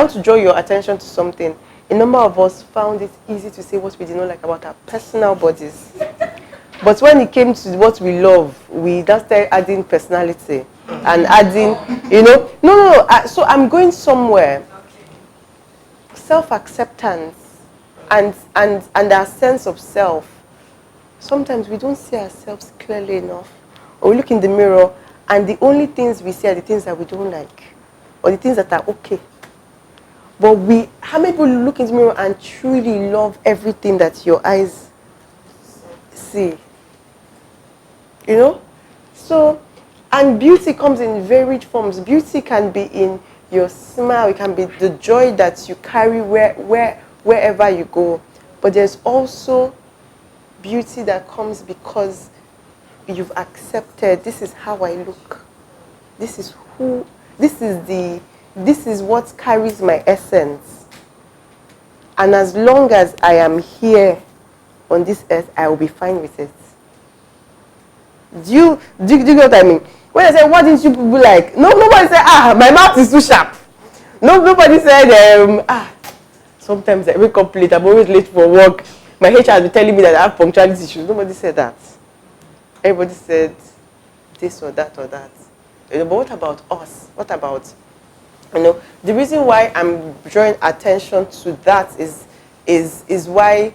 I want to draw your attention to something. A number of us found it easy to say what we did not like about our personal bodies. But when it came to what we love, we just started adding personality and adding, no. So I'm going somewhere. Self-acceptance and our sense of self. Sometimes we don't see ourselves clearly enough. Or we look in the mirror and the only things we see are the things that we don't like. Or the things that are okay. But how many people look in the mirror and truly love everything that your eyes see? So, and beauty comes in varied forms. Beauty can be in your smile. It can be the joy that you carry wherever you go. But there's also beauty that comes because you've accepted, this is how I look. This is what carries my essence. And as long as I am here on this earth, I will be fine with it. Do you get what I mean? When I say, what didn't you people like? Nobody said, my mouth is too sharp. Nobody said, sometimes I wake up late, I'm always late for work. My HR has been telling me that I have punctuality issues. Nobody said that. Everybody said this or that or that. But what about us? What about, the reason why I'm drawing attention to that is why,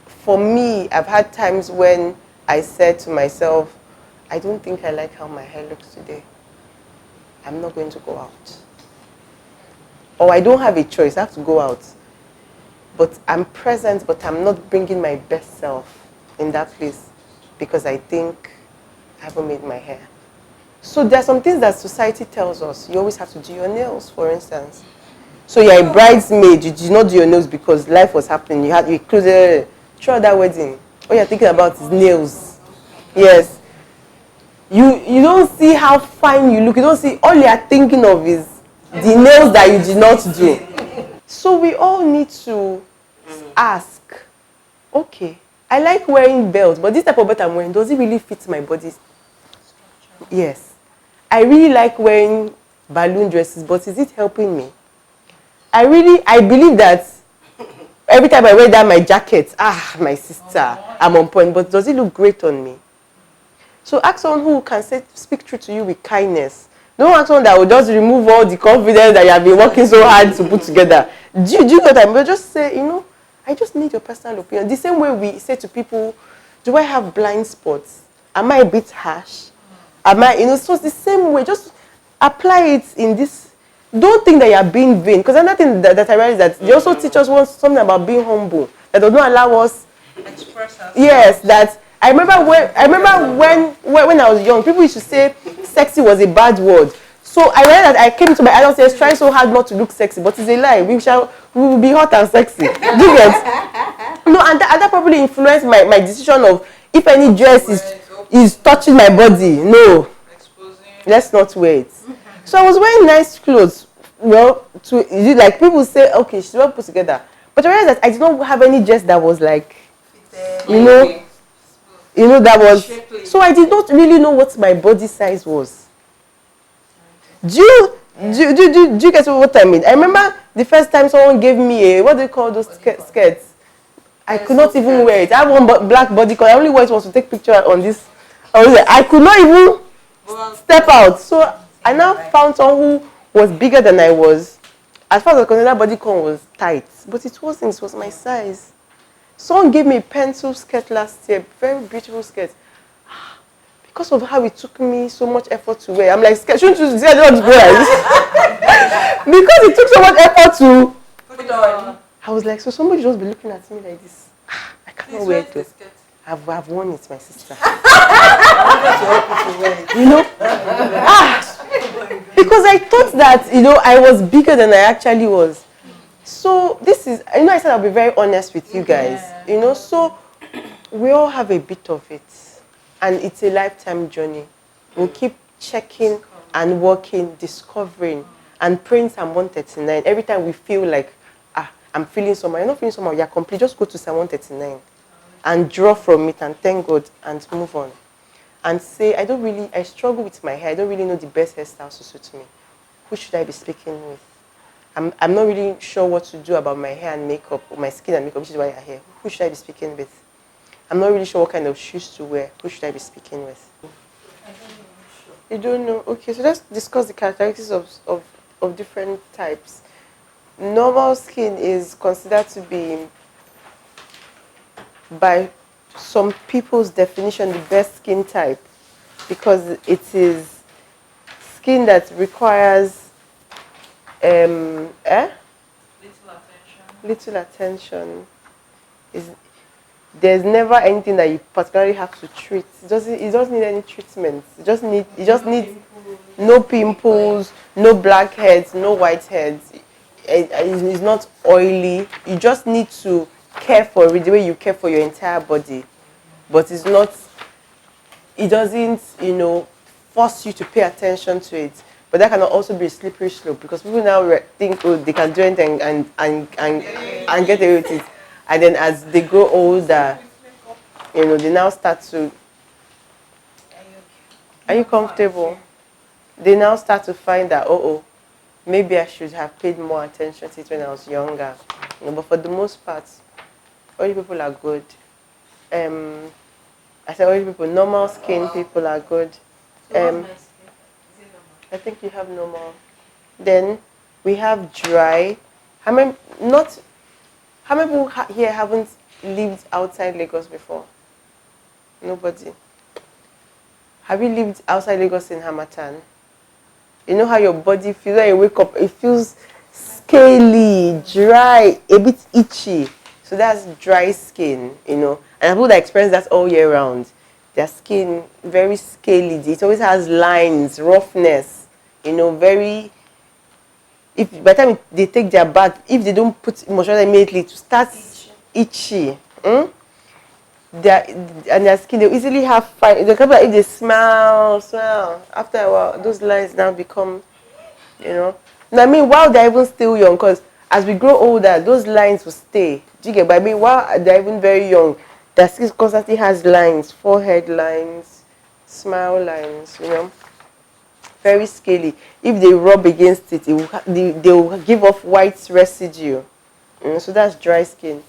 for me, I've had times when I said to myself, I don't think I like how my hair looks today. I'm not going to go out. Or I don't have a choice, I have to go out. But I'm present, but I'm not bringing my best self in that place because I think I haven't made my hair. So there are some things that society tells us. You always have to do your nails, for instance. So you're a bridesmaid, you did not do your nails because life was happening. You closed throughout that wedding. All you're thinking about is nails. Yes. You don't see how fine you look. You don't see, all you're thinking of is the nails that you did not do. So we all need to ask, okay, I like wearing belts, but this type of belt I'm wearing, does it really fit my body? Yes. I really like wearing balloon dresses, but is it helping me? I believe that every time I wear that my jacket, my sister, I'm on point, but does it look great on me? So ask someone who can speak true to you with kindness. Don't ask someone that will just remove all the confidence that you have been working so hard to put together. Do you know what I mean? But just say, I just need your personal opinion. The same way we say to people, do I have blind spots? Am I a bit harsh? Am I, so it's the same way. Just apply it in this. Don't think that you are being vain. Because another thing that I realized is that they also teach us something about being humble. That does not allow us express ourselves. Yes, that I remember when I was young, people used to say sexy was a bad word. So I realized that I came to my adult years trying so hard not to look sexy, but it's a lie. We will be hot and sexy. Do you get? No, and that probably influenced my decision of if any dress is touching my body. No, let's not wear it. So I was wearing nice clothes. Well, like people say, okay, she's well put together. But I realized that I did not have any dress that was like, that was. So I did not really know what my body size was. Do you get what I mean? I remember the first time someone gave me what do you call those skirts? I could not even wear it. I have one black body color. I only wore it was to take picture on this. I could not even step out. So I now found someone who was bigger than I was. As far as I considered, that body con was tight. But it wasn't. It was my size. Someone gave me a pencil skirt last year. Very beautiful skirt. Because of how it took me so much effort to wear. I'm like, shouldn't you say I don't go like this? Because it took so much effort to put it on. I was like, so somebody just be looking at me like this. I cannot wear it. I've worn it, my sister. Because I thought that, I was bigger than I actually was. So this is, I said I'll be very honest with you guys. So we all have a bit of it. And it's a lifetime journey. We'll keep checking and working, discovering, and praying Psalm 139. Every time we feel like, I'm feeling somehow. You're not feeling somehow, you're complete. Just go to Psalm 139 and draw from it and thank God and move on. And say, I struggle with my hair. I don't really know the best hairstyles to suit me. Who should I be speaking with? I'm not really sure what to do about my hair and makeup, or my skin and makeup, which is why you're here. Who should I be speaking with? I'm not really sure what kind of shoes to wear. Who should I be speaking with? You don't know? Okay, so let's discuss the characteristics of different types. Normal skin is considered to be, by some people's definition, the best skin type because it is skin that requires little attention. Is there's never anything that you particularly have to treat. It doesn't need any treatment. It just needs no pimples, no blackheads, no whiteheads. It's not oily. You just need to care for it the way you care for your entire body. But it doesn't, force you to pay attention to it. But that can also be a slippery slope because people now think, oh, they can do anything and get away with it. And then as they grow older, they now start to, are you comfortable? They now start to find that, maybe I should have paid more attention to it when I was younger. But for the most part, oily people are good. I said oily people, normal skin people are good. I think you have normal. Then we have dry. How many people here haven't lived outside Lagos before? Nobody. Have you lived outside Lagos in Hamatan? You know how your body feels when you wake up? It feels scaly, dry, a bit itchy. So that's dry skin, And people that experience that all year round, their skin very scaly. It always has lines, roughness, very. If by the time they take their bath, if they don't put moisturizer immediately, to start itchy. Their skin, they easily have fine. The couple, if they smile after a while, those lines now become, Now, I mean, while they're even still young, because as we grow older, those lines will stay. Do you get? But I mean, while they're even very young, their skin constantly has lines, forehead lines, smile lines, very scaly. If they rub against it, they will give off white residue. So that's dry skin.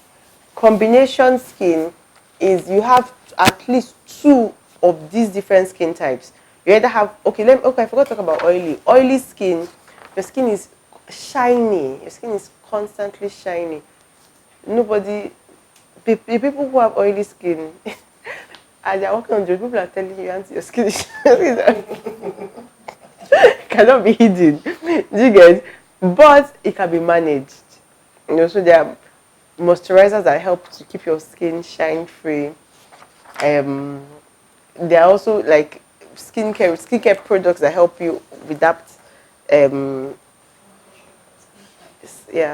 Combination skin is you have at least two of these different skin types. You either have, I forgot to talk about oily. Oily skin, your skin is shiny. Your skin is constantly shiny. The people who have oily skin, as they're walking on the road, people are telling you, Auntie, your skin is shiny. Cannot be hidden. Do you get? But it can be managed. So there are moisturizers that help to keep your skin shine free. There are also like skincare products that help you with that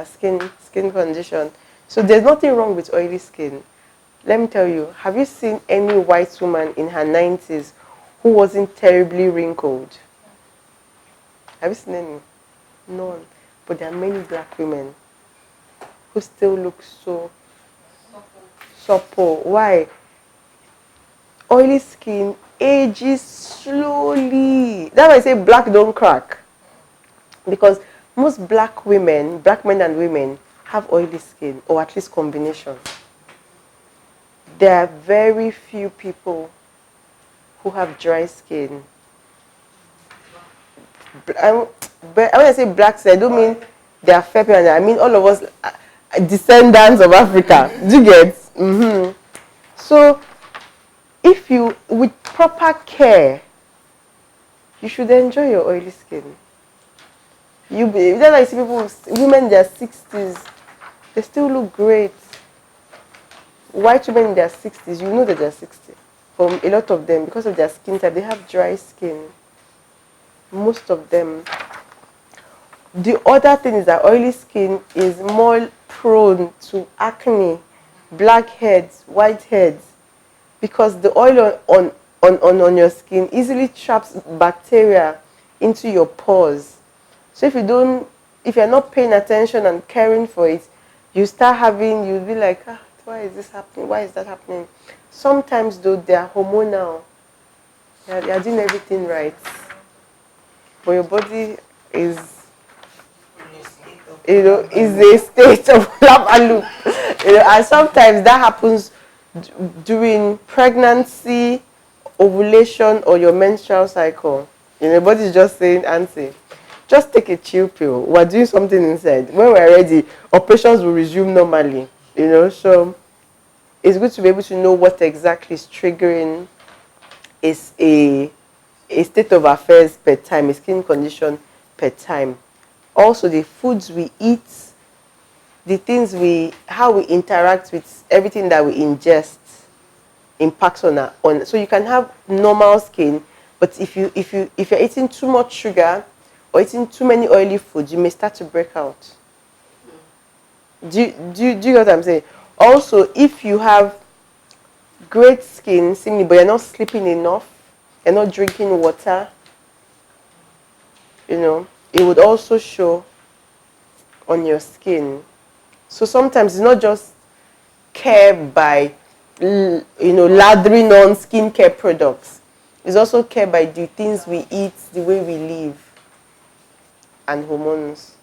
skin condition. So there's nothing wrong with oily skin. Let me tell you, have you seen any white woman in her 90s who wasn't terribly wrinkled? Have you seen any? None. But there are many black women who still look so supple. Why? Oily skin ages slowly. That's why I say black don't crack. Because most black men and women, have oily skin, or at least combination. There are very few people who have dry skin. But when I say black skin, I don't mean they are fair people. I mean all of us descendants of Africa. Do you get? Mm-hmm. So, if you, with proper care, you should enjoy your oily skin. That's why you see women in their 60s, they still look great. White women in their 60s, you know that they're 60. For a lot of them, because of their skin type, they have dry skin. Most of them. The other thing is that oily skin is more prone to acne, blackheads, whiteheads, because the oil on your skin easily traps bacteria into your pores. So if you're not paying attention and caring for it, you'll be like, why is this happening? Why is that happening? Sometimes though, they're hormonal. They're doing everything right. But your body is is a state of lap and loop. And sometimes that happens during pregnancy, ovulation, or your menstrual cycle. Body's just saying, Auntie, just take a chill pill. We're doing something inside. When we're ready, operations will resume normally. So it's good to be able to know what exactly is triggering is a state of affairs per time, a skin condition per time. Also, the foods we eat, the things how we interact with everything that we ingest impacts on. So you can have normal skin, but if you're eating too much sugar or eating too many oily foods, you may start to break out. Do you get what I'm saying? Also, if you have great skin, seemingly, but you're not sleeping enough, you're not drinking water, it would also show on your skin. So sometimes it's not just care by, lathering on skincare products. It's also care by the things we eat, the way we live, and hormones.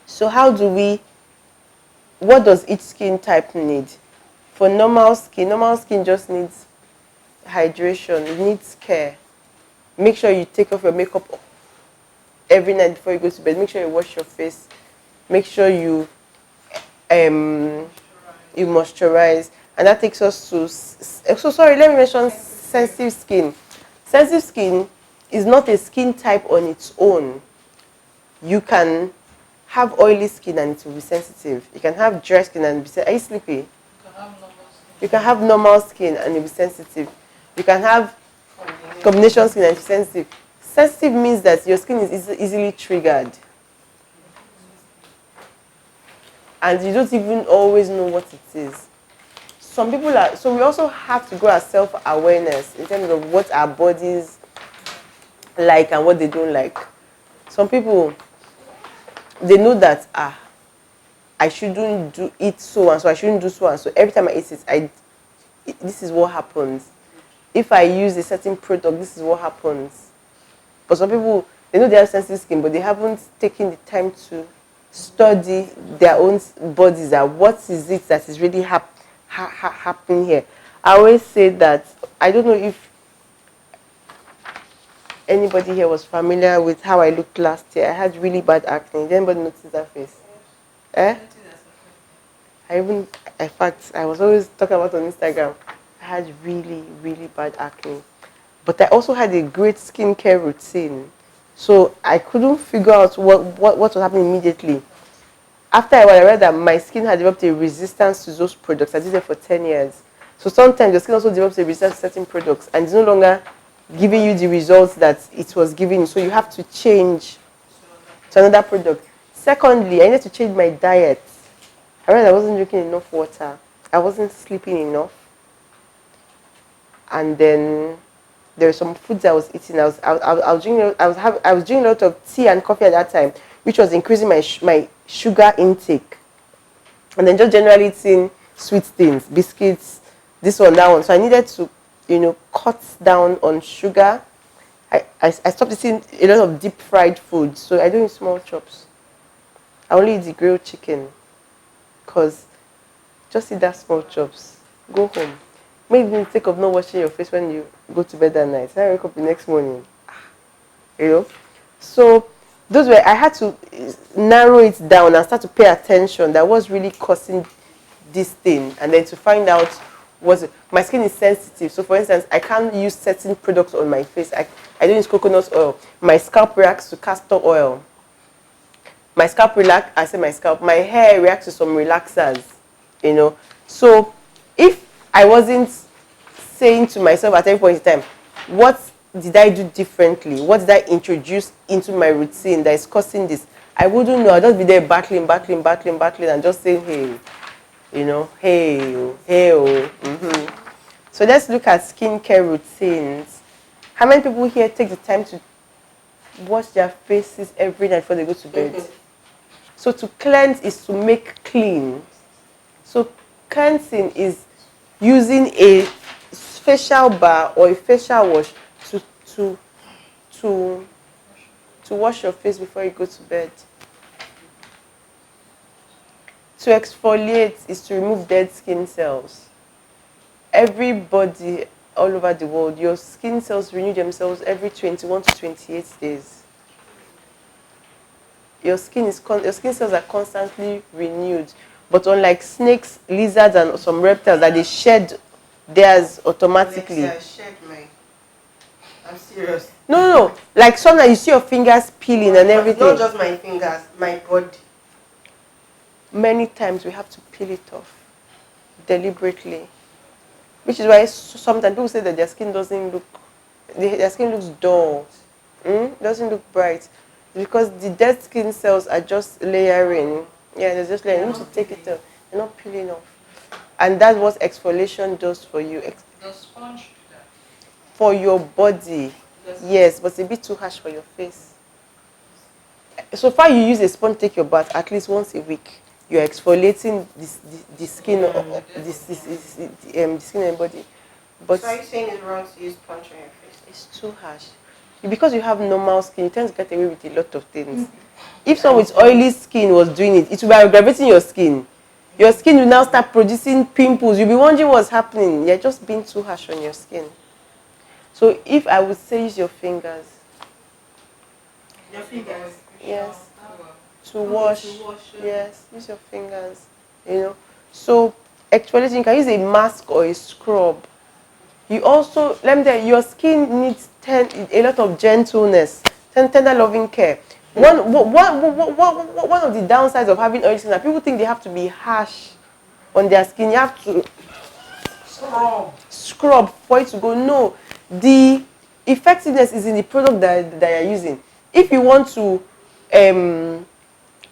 So what does each skin type need? For normal skin just needs hydration, it needs care. Make sure you take off your makeup every night before you go to bed. Make sure you wash your face. Make sure you moisturize. And that takes us to, let me mention sensitive skin. Sensitive skin is not a skin type on its own. You can have oily skin and it will be sensitive. You can have dry skin and be sensitive. Are you sleepy? You can have normal skin and it will be sensitive. You can have combination skin and it will be sensitive. Sensitive means that your skin is easily triggered. And you don't even always know what it is. So we also have to grow our self-awareness in terms of what our bodies like and what they don't like. Some people, they know that, I shouldn't eat so and so, I shouldn't do so and so. Every time I eat it, this is what happens. If I use a certain product, this is what happens. But some people, they know they have sensitive skin, but they haven't taken the time to study their own bodies. What is it that is really happening here? I always say that, I don't know if anybody here was familiar with how I looked last year. I had really bad acne. Did anybody notice that face? In fact, I was always talking about on Instagram. I had really, really bad acne. But I also had a great skincare routine. So I couldn't figure out what was happening immediately. After a while, I read that my skin had developed a resistance to those products. I did it for 10 years. So sometimes your skin also develops a resistance to certain products and it's no longer giving you the results that it was giving you. So you have to change to another product. Secondly, I needed to change my diet. I realized I wasn't drinking enough water. I wasn't sleeping enough. And then there were some foods I was eating. I was drinking a lot of tea and coffee at that time, which was increasing my sugar intake. And then just generally eating sweet things, biscuits, this one, that one. So I needed to, cut down on sugar. I stopped eating a lot of deep fried food. So I don't eat small chops. I only eat the grilled chicken. Because just eat that small chops. Go home. Make the mistake of not washing your face when you go to bed at night. Then I wake up the next morning. So I had to narrow it down and start to pay attention that was really causing this thing. And then to find out my skin is sensitive. So for instance, I can't use certain products on my face. I don't use coconut oil. My scalp reacts to castor oil. My hair reacts to some relaxers, So if I wasn't saying to myself at every point in time, what did I do differently? What did I introduce into my routine that is causing this? I wouldn't know. I'd just be there battling, and just saying, hey. So let's look at skincare routines. How many people here take the time to wash their faces every night before they go to bed? So to cleanse is to make clean. So cleansing is using a facial bar or a facial wash to wash your face before you go to bed. To exfoliate is to remove dead skin cells. Everybody all over the world, your skin cells renew themselves every 21 to 28 days. Your skin cells are constantly renewed. But unlike snakes, lizards, and some reptiles that they shed theirs automatically. I shed my. I'm serious. No. Like sometimes you see your fingers peeling and everything. Not just my fingers, my body. Many times we have to peel it off deliberately. Which is why sometimes people say that their skin doesn't look, their skin looks dull. Doesn't look bright. Because the dead skin cells are just layering. Yeah, they're just layering. You need to take it off. They're not peeling off. And that's what exfoliation does for you. The sponge do that. For your body. Yes, but it's a bit too harsh for your face. So far you use a sponge to take your bath at least once a week. You're exfoliating the skin of the skin of your body. But so are you saying it's wrong to use sponge on your face? It's too harsh. Because you have normal skin, you tend to get away with a lot of things. If someone with oily skin was doing it, it will be aggravating your skin. Your skin will now start producing pimples. You'll be wondering what's happening. You're just being too harsh on your skin. So if I would say use your fingers. Your fingers? Yes. To wash. Yes, use your fingers. So exfoliating, you can use a mask or a scrub. You also, let me tell you, your skin needs a lot of gentleness, tender loving care. One of the downsides of having oily skin is that people think they have to be harsh on their skin. You have to scrub for it to go. No, the effectiveness is in the product that you're using. If you want to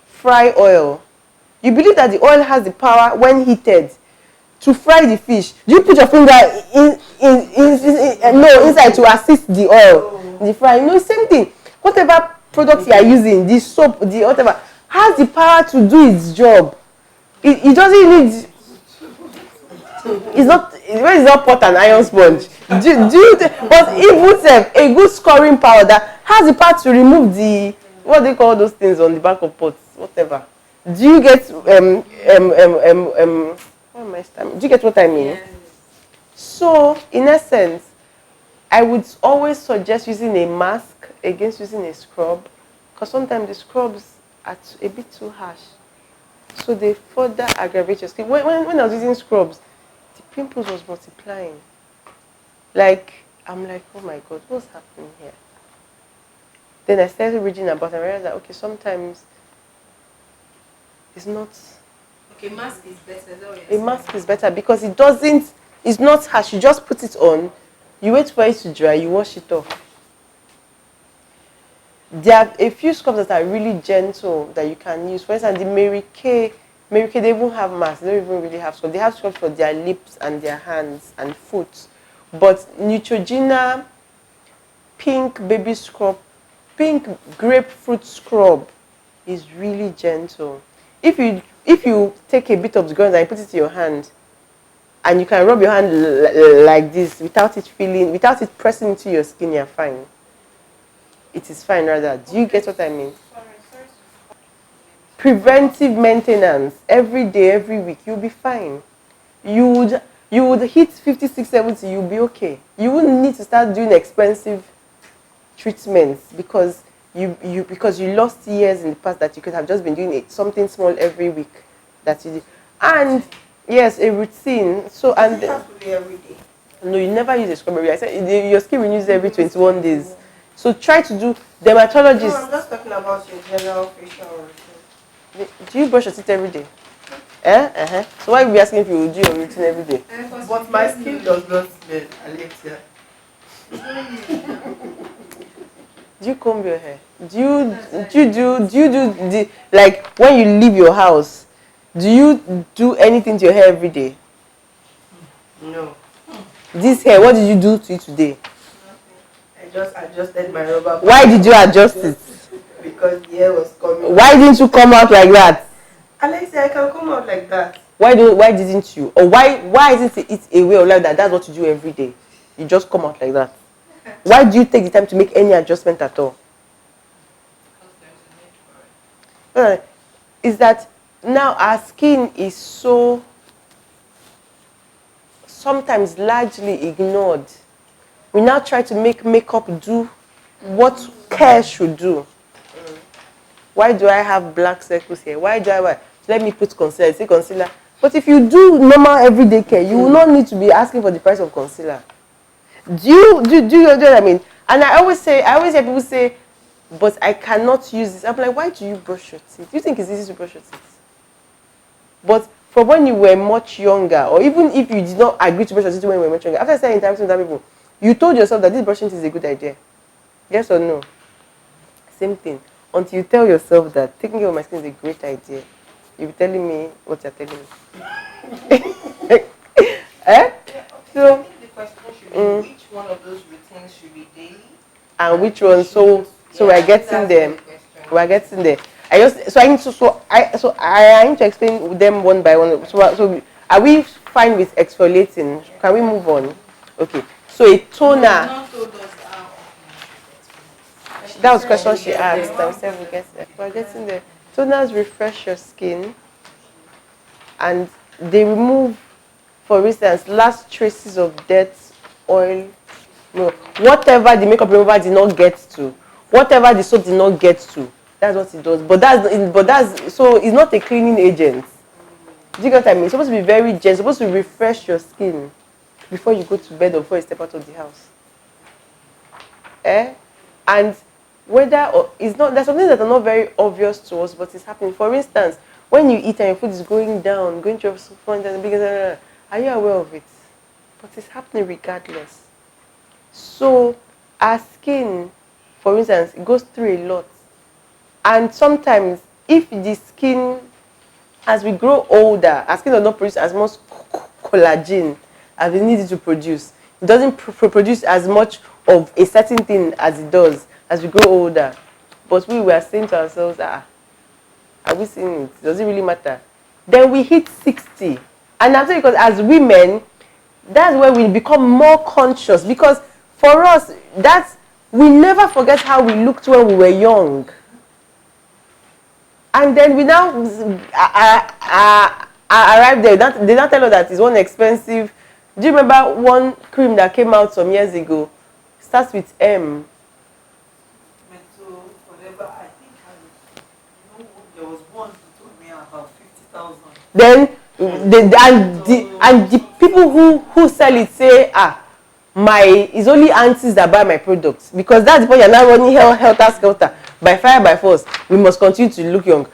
fry oil, you believe that the oil has the power when heated to fry the fish. Do you put your finger inside to assist the oil in the fry? Same thing. Whatever product you are using, the soap, the whatever, has the power to do its job. It doesn't need. It's not pot and iron sponge. But even a good scoring powder has the power to remove the, what they call those things on the back of pots, whatever. Do you get do you get what I mean? Yes. So, in essence, I would always suggest using a mask against using a scrub, because sometimes the scrubs are a bit too harsh. So they further aggravate your skin. When I was using scrubs, the pimples was multiplying. I'm like, oh my God, what's happening here? Then I started reading about it and I realized that, okay, sometimes it's not. Okay, mask is better. Is that what you're saying? A mask is better because it's not harsh. You just put it on, you wait for it to dry, you wash it off. There are a few scrubs that are really gentle that you can use. For instance, the Mary Kay, they even have masks. They don't even really have scrubs. They have scrubs for their lips and their hands and foot. But Neutrogena pink baby scrub, pink grapefruit scrub is really gentle. If you take a bit of the ground and put it in your hand, and you can rub your hand like this without it pressing into your skin, you're fine. It is fine rather. Do you get what I mean? Sorry. Preventive maintenance every day, every week, you'll be fine. You would hit 56, 70, you'll be okay. You wouldn't need to start doing expensive treatments because you lost years in the past that you could have just been doing something small every week that you did. And yes, a routine. So and it has to be every day. No, you never use a scrub every day. I said your skin renews every 21 days. So try to do dermatologists. No, I'm just talking about your general facial routine. Do you brush your teeth every day? So why are we asking if you will do your routine every day? But my skin does not smell, Alexia. Do you comb your hair? Do you do the, like when you leave your house? Do you do anything to your hair every day? No. This hair, what did you do to it today? I just adjusted my rubber. Why did you adjust it? Because the hair was coming. Why didn't you come out like that? Alexia, I can come out like that. Why didn't you? Or why isn't it a way of life that that's what you do every day? You just come out like that. Why do you take the time to make any adjustment at all? Is that Now our skin is so sometimes largely ignored. We now try to make makeup do what care should do. Why do I have black circles here? Why? Let me put concealer. Say concealer. But if you do normal everyday care, you will not need to be asking for the price of concealer. Do you know what I mean? And I always hear people say, but I cannot use this. I'm like, why do you brush your teeth? Do you think it's easy to brush your teeth? But from when you were much younger, or even if you did not agree to brush your teeth when you were much younger, after starting interacting with other people, you told yourself that this brushing teeth is a good idea. Yes or no? Same thing. Until you tell yourself that taking care of my skin is a great idea, you'll be telling me what you're telling me. Eh? So, I think the question should be which one of those routines should be daily? And which one? So we're getting there. We're getting there. I need to explain them one by one. So are we fine with exfoliating? Can we move on? Okay. So a toner. That was the question she asked. I said we're getting there. Toners refresh your skin, and they remove, for instance, last traces of dirt, oil, whatever the makeup remover did not get to, whatever the soap did not get to. That's what it does. But that's so it's not a cleaning agent. Do you get what I mean? It's supposed to be very gentle. It's supposed to refresh your skin before you go to bed or before you step out of the house. And whether or it's not, there's something that are not very obvious to us, but it's happening. For instance, when you eat and your food is going down, going to your front and bigger, are you aware of it? But it's happening regardless. So our skin, for instance, it goes through a lot. And sometimes if the skin, as we grow older, our skin does not produce as much collagen as we need it to produce. It doesn't produce as much of a certain thing as it does as we grow older. But we were saying to ourselves, are we seeing it? Does it really matter? Then we hit 60. And I'm saying because as women, that's where we become more conscious. Because for us, we never forget how we looked when we were young. And then we now arrived there. They now tell us that it's one expensive. Do you remember one cream that came out some years ago? Starts with M. Whatever, I think there was one who told me about 50,000. Then the people who sell it say, it's only aunties that buy my products, because that's the point you're now running helter skelter by fire by force. We must continue to look young.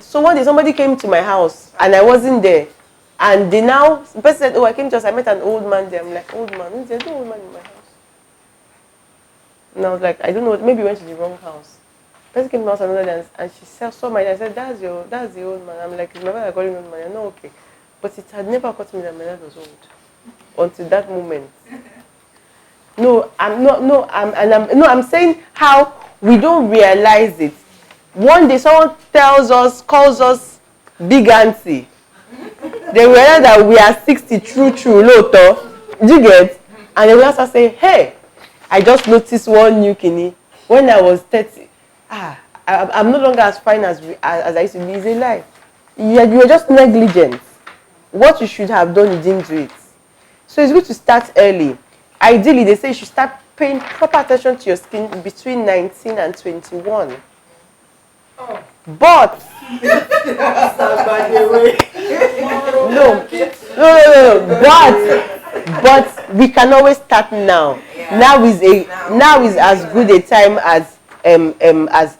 So one day somebody came to my house and I wasn't there, and the person said, I came to us, I met an old man there. I'm like, old man? There's no old man in my house. And I was like, I don't know, maybe we went to the wrong house. The person came to my house another day and she saw my dad. I said, that's the old man. I'm like, it's my father calling old man. I know, okay. But it had never occurred to me that my dad was old until that moment. I'm saying how we don't realize it. One day someone calls us big auntie. They realize that we are 60 true, loto. Do you get? And they will also say, hey, I just noticed one new kidney. When I was 30, I'm no longer as fine as I used to be. It's a lie. You were just negligent. What you should have done, you didn't do it. So it's good to start early. Ideally, they say you should start paying proper attention to your skin between 19 and 21. Oh. But but we can always start now. Yeah. Now is as good a time as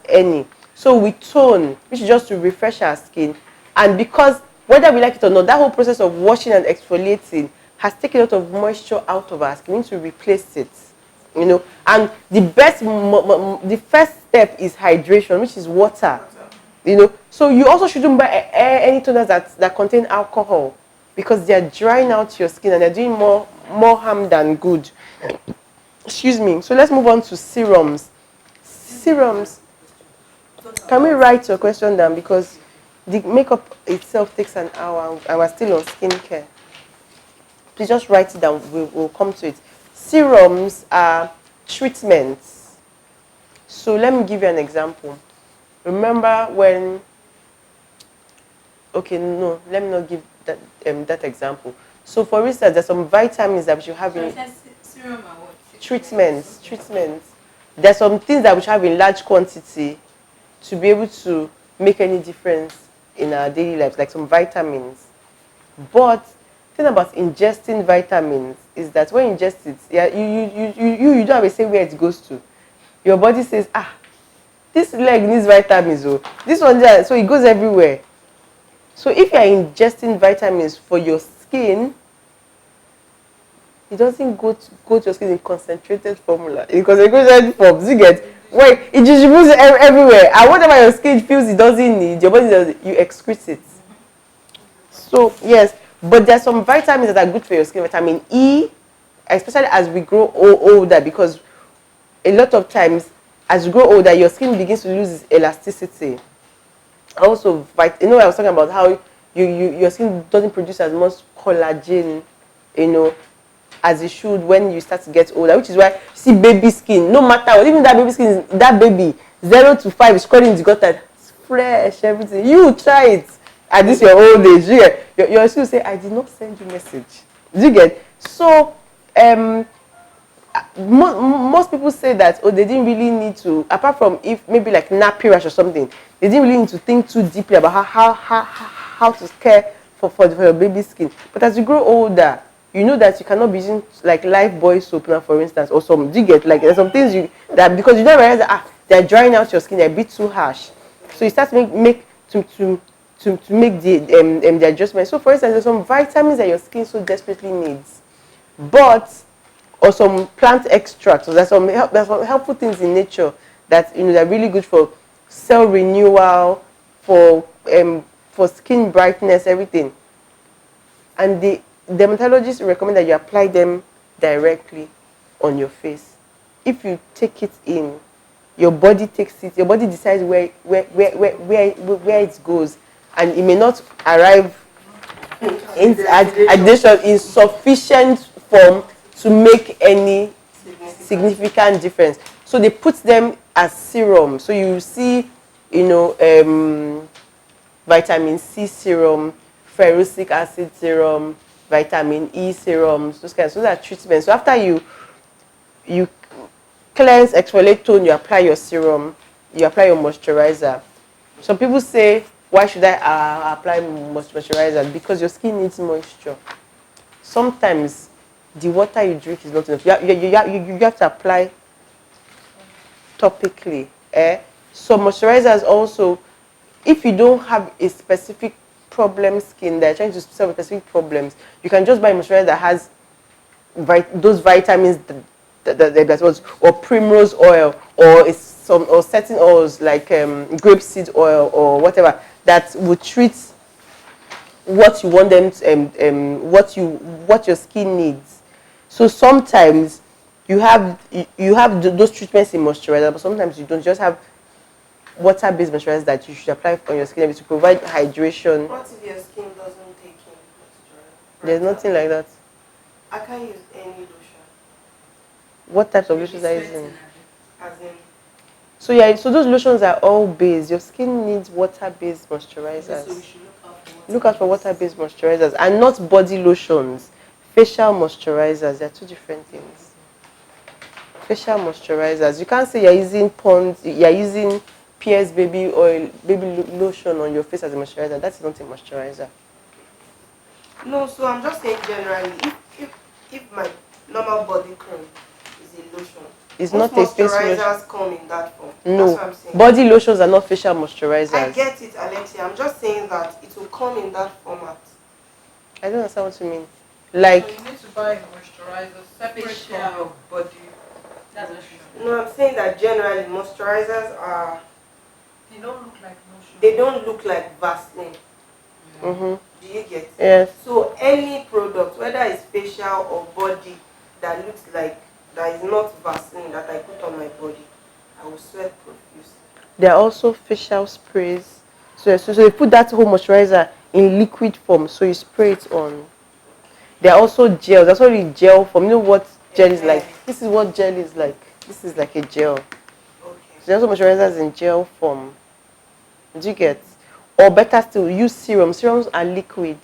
any. So we tone, which is just to refresh our skin, and because whether we like it or not, that whole process of washing and exfoliating has taken a lot of moisture out of our skin. We need to replace it, and the first step is hydration, which is water. So you also shouldn't buy any toners that contain alcohol, because they are drying out your skin and they're doing more harm than good. Excuse me. So let's move on to serums. Serums. Can we write your question down, because the makeup itself takes an hour and we're still on skincare. Please just write it down. We'll come to it. Serums are treatments. So let me give you an example. Remember when Okay, no, let me not give that example. So, for instance, there's some vitamins that we should have So in it says serum and what? treatments. Treatments. There's some things that we should have in large quantity to be able to make any difference in our daily lives, like some vitamins. But the thing about ingesting vitamins is that when you ingest it, yeah, you don't have a say where it goes to. Your body says, this leg needs vitamins, oh, this one there, so it goes everywhere. So if you are ingesting vitamins for your skin, it doesn't go to your skin in concentrated formula, in concentrated forms. You get where it distributes everywhere, and whatever your skin feels it doesn't need, your body does, you excrete it. So yes, but there's some vitamins that are good for your skin. Vitamin E, especially as we grow older, because a lot of times as you grow older, your skin begins to lose its elasticity. Also, I was talking about how your skin doesn't produce as much collagen, as it should when you start to get older. Which is why you see baby skin, no matter what, even that baby skin, that baby 0 to 5 is crawling into gutter, it's fresh, everything. You try it at this your old age. You get your skin will say, I did not send you message. Do you get? So most people say that they didn't really need to, apart from if maybe like nappy rash or something, they didn't really need to think too deeply about how to care for your baby skin. But as you grow older, you know that you cannot be using like Lifebuoy soap now, for instance, or some. Do you get? Like there's some things that because you don't realize that they're drying out your skin, they're a bit too harsh, so you start to make the adjustment. So for instance, there's some vitamins that your skin so desperately needs, or some plant extracts. So there's some helpful things in nature that they're really good for cell renewal, for skin brightness, everything. And the dermatologist recommend that you apply them directly on your face. If you take it in, your body takes it. Your body decides where it goes, and it may not arrive in sufficient form to make any significant difference. So they put them as serum. So you see, vitamin C serum, ferric acid serum, vitamin E serums, those are treatments. So after you cleanse, exfoliate, tone, you apply your serum, you apply your moisturizer. Some people say, why should I apply moisturizer? Because your skin needs moisture. Sometimes the water you drink is not enough. You have to apply topically. So moisturizers also, if you don't have a specific problem skin that are trying to solve specific problems, you can just buy moisturizer that has those vitamins that was, or primrose oil, or certain oils like grapeseed oil or whatever that will treat what you want them to, what your skin needs. So sometimes you have those treatments in moisturizer, but sometimes you don't. Just have water-based moisturizer that you should apply on your skin to provide hydration. What if your skin doesn't take in moisturizer? There's nothing like that. I can't use any lotion. What types of lotions are you using? As in, So those lotions are all based. Your skin needs water-based moisturizers. So we should Look out for water-based moisturizers and not body lotions. Facial moisturizers, they're two different things. Facial moisturizers, you can't say you're using Pond's, you're using Pierce baby oil, baby lotion on your face as a moisturizer. That's not a moisturizer. no, so I'm just saying generally, if my normal body cream is a lotion, It's most not a face lotion. moisturizers come in that form. No, that's what I'm saying. body lotions are not facial moisturizers. I get it, Alexia. I'm just saying that it will come in that format. I don't understand what you mean. Like, So you need to buy a moisturizer separate from your body. That's what she No, I'm saying that generally moisturizers are, They don't look like lotion. they don't look like Vaseline. mm-hmm. Do you get it? Yes. So any product, whether it's facial or body, that looks like, that is not Vaseline that I put on my body, I will sweat profusely. There are also facial sprays. So you put that whole moisturizer in liquid form, so you spray it on. There are also gels. That's only gel form. You know what gel is like? This is what gel is like. This is like a gel. Okay. So there are also moisturizers in gel form. Do you get? Or better still, use serums. Serums are liquid.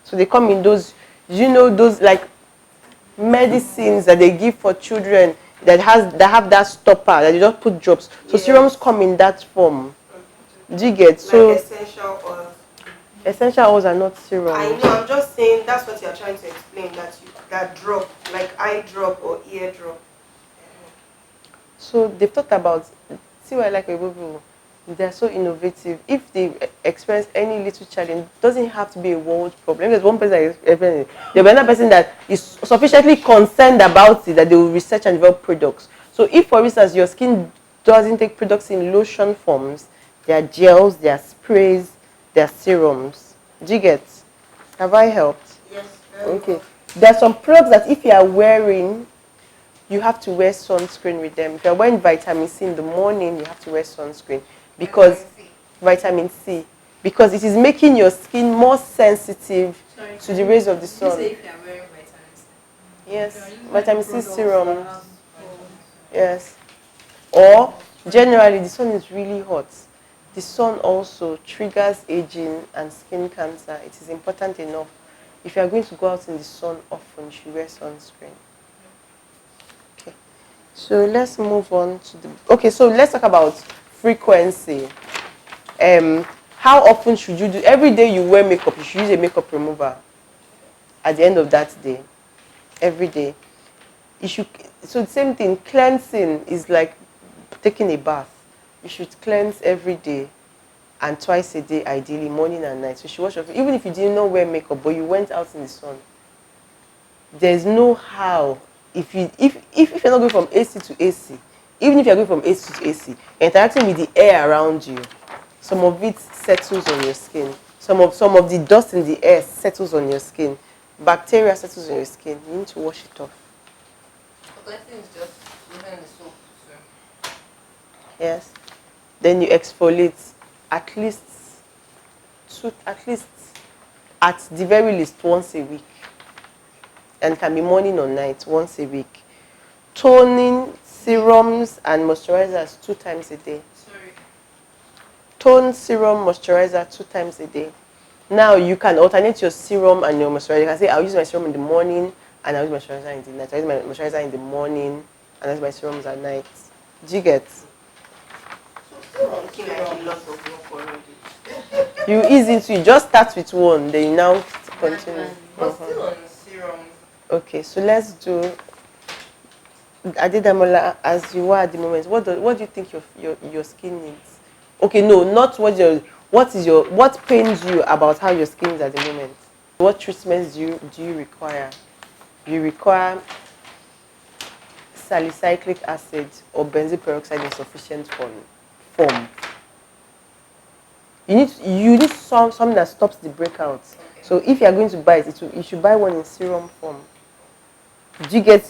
So they come in those, those like medicines that they give for children that have that stopper that you just put drops. So serums come in that form. Do you get? So like essential oils. Essential oils are not serums. I know. I'm just saying that's what you're trying to explain. That drop, like eye drop or ear drop. So they've thought about. See why I like people. They're so innovative. If they experience any little challenge, it doesn't have to be a world problem. There's one person that is there'll be another person that is sufficiently concerned about it that they will research and develop products. So if, for instance, your skin doesn't take products in lotion forms, there are gels, there are sprays, there are serums. Do you get? Have I helped? Yes. Okay. There are some products that if you are wearing, you have to wear sunscreen with them. If you're wearing vitamin C in the morning, you have to wear sunscreen. Because vitamin C, because it is making your skin more sensitive to the rays of the sun. You say if you are wearing vitamin C? Yes, vitamin C serum. Yes. Or generally, the sun is really hot. The sun also triggers aging and skin cancer. It is important enough. If you are going to go out in the sun often, you should wear sunscreen. Okay. So let's move on to the. Okay, so let's talk about frequency. How often should you do? Every day you wear makeup, you should use a makeup remover. At the end of that day, every day, you should. So the same thing. Cleansing is like taking a bath. You should cleanse every day, and twice a day, ideally, morning and night. So you should wash your face. Even if you did not wear makeup, but you went out in the sun. There's no how. If you're not going from AC to AC. Even if you're going from AC to AC, you're interacting with the air around you. Some of it settles on your skin. Some of the dust in the air settles on your skin. Bacteria settles on your skin. You need to wash it off. Cleansing is just using the soap. Yes. Then you exfoliate at the very least once a week. And can be morning or night, once a week. Toning, serums and moisturizers 2 times a day. Tone, serum, moisturizer 2 times a day. Now you can alternate your serum and your moisturizer. You can say, I'll use my serum in the morning and I'll use my moisturizer in the night. I'll use my moisturizer in the morning and I'll use my serums at night. Do you get? You ease into it. Just start with one, then you now continue. But still on serum. Okay, so let's do Adedamola, as you are at the moment. What do you think your skin needs? Okay, no, not what pains you about how your skin is at the moment? What treatments do you require? You require salicylic acid or benzoyl peroxide in sufficient form. You need something that stops the breakout. Okay. So if you are going to buy it, you should buy one in serum form. Do you get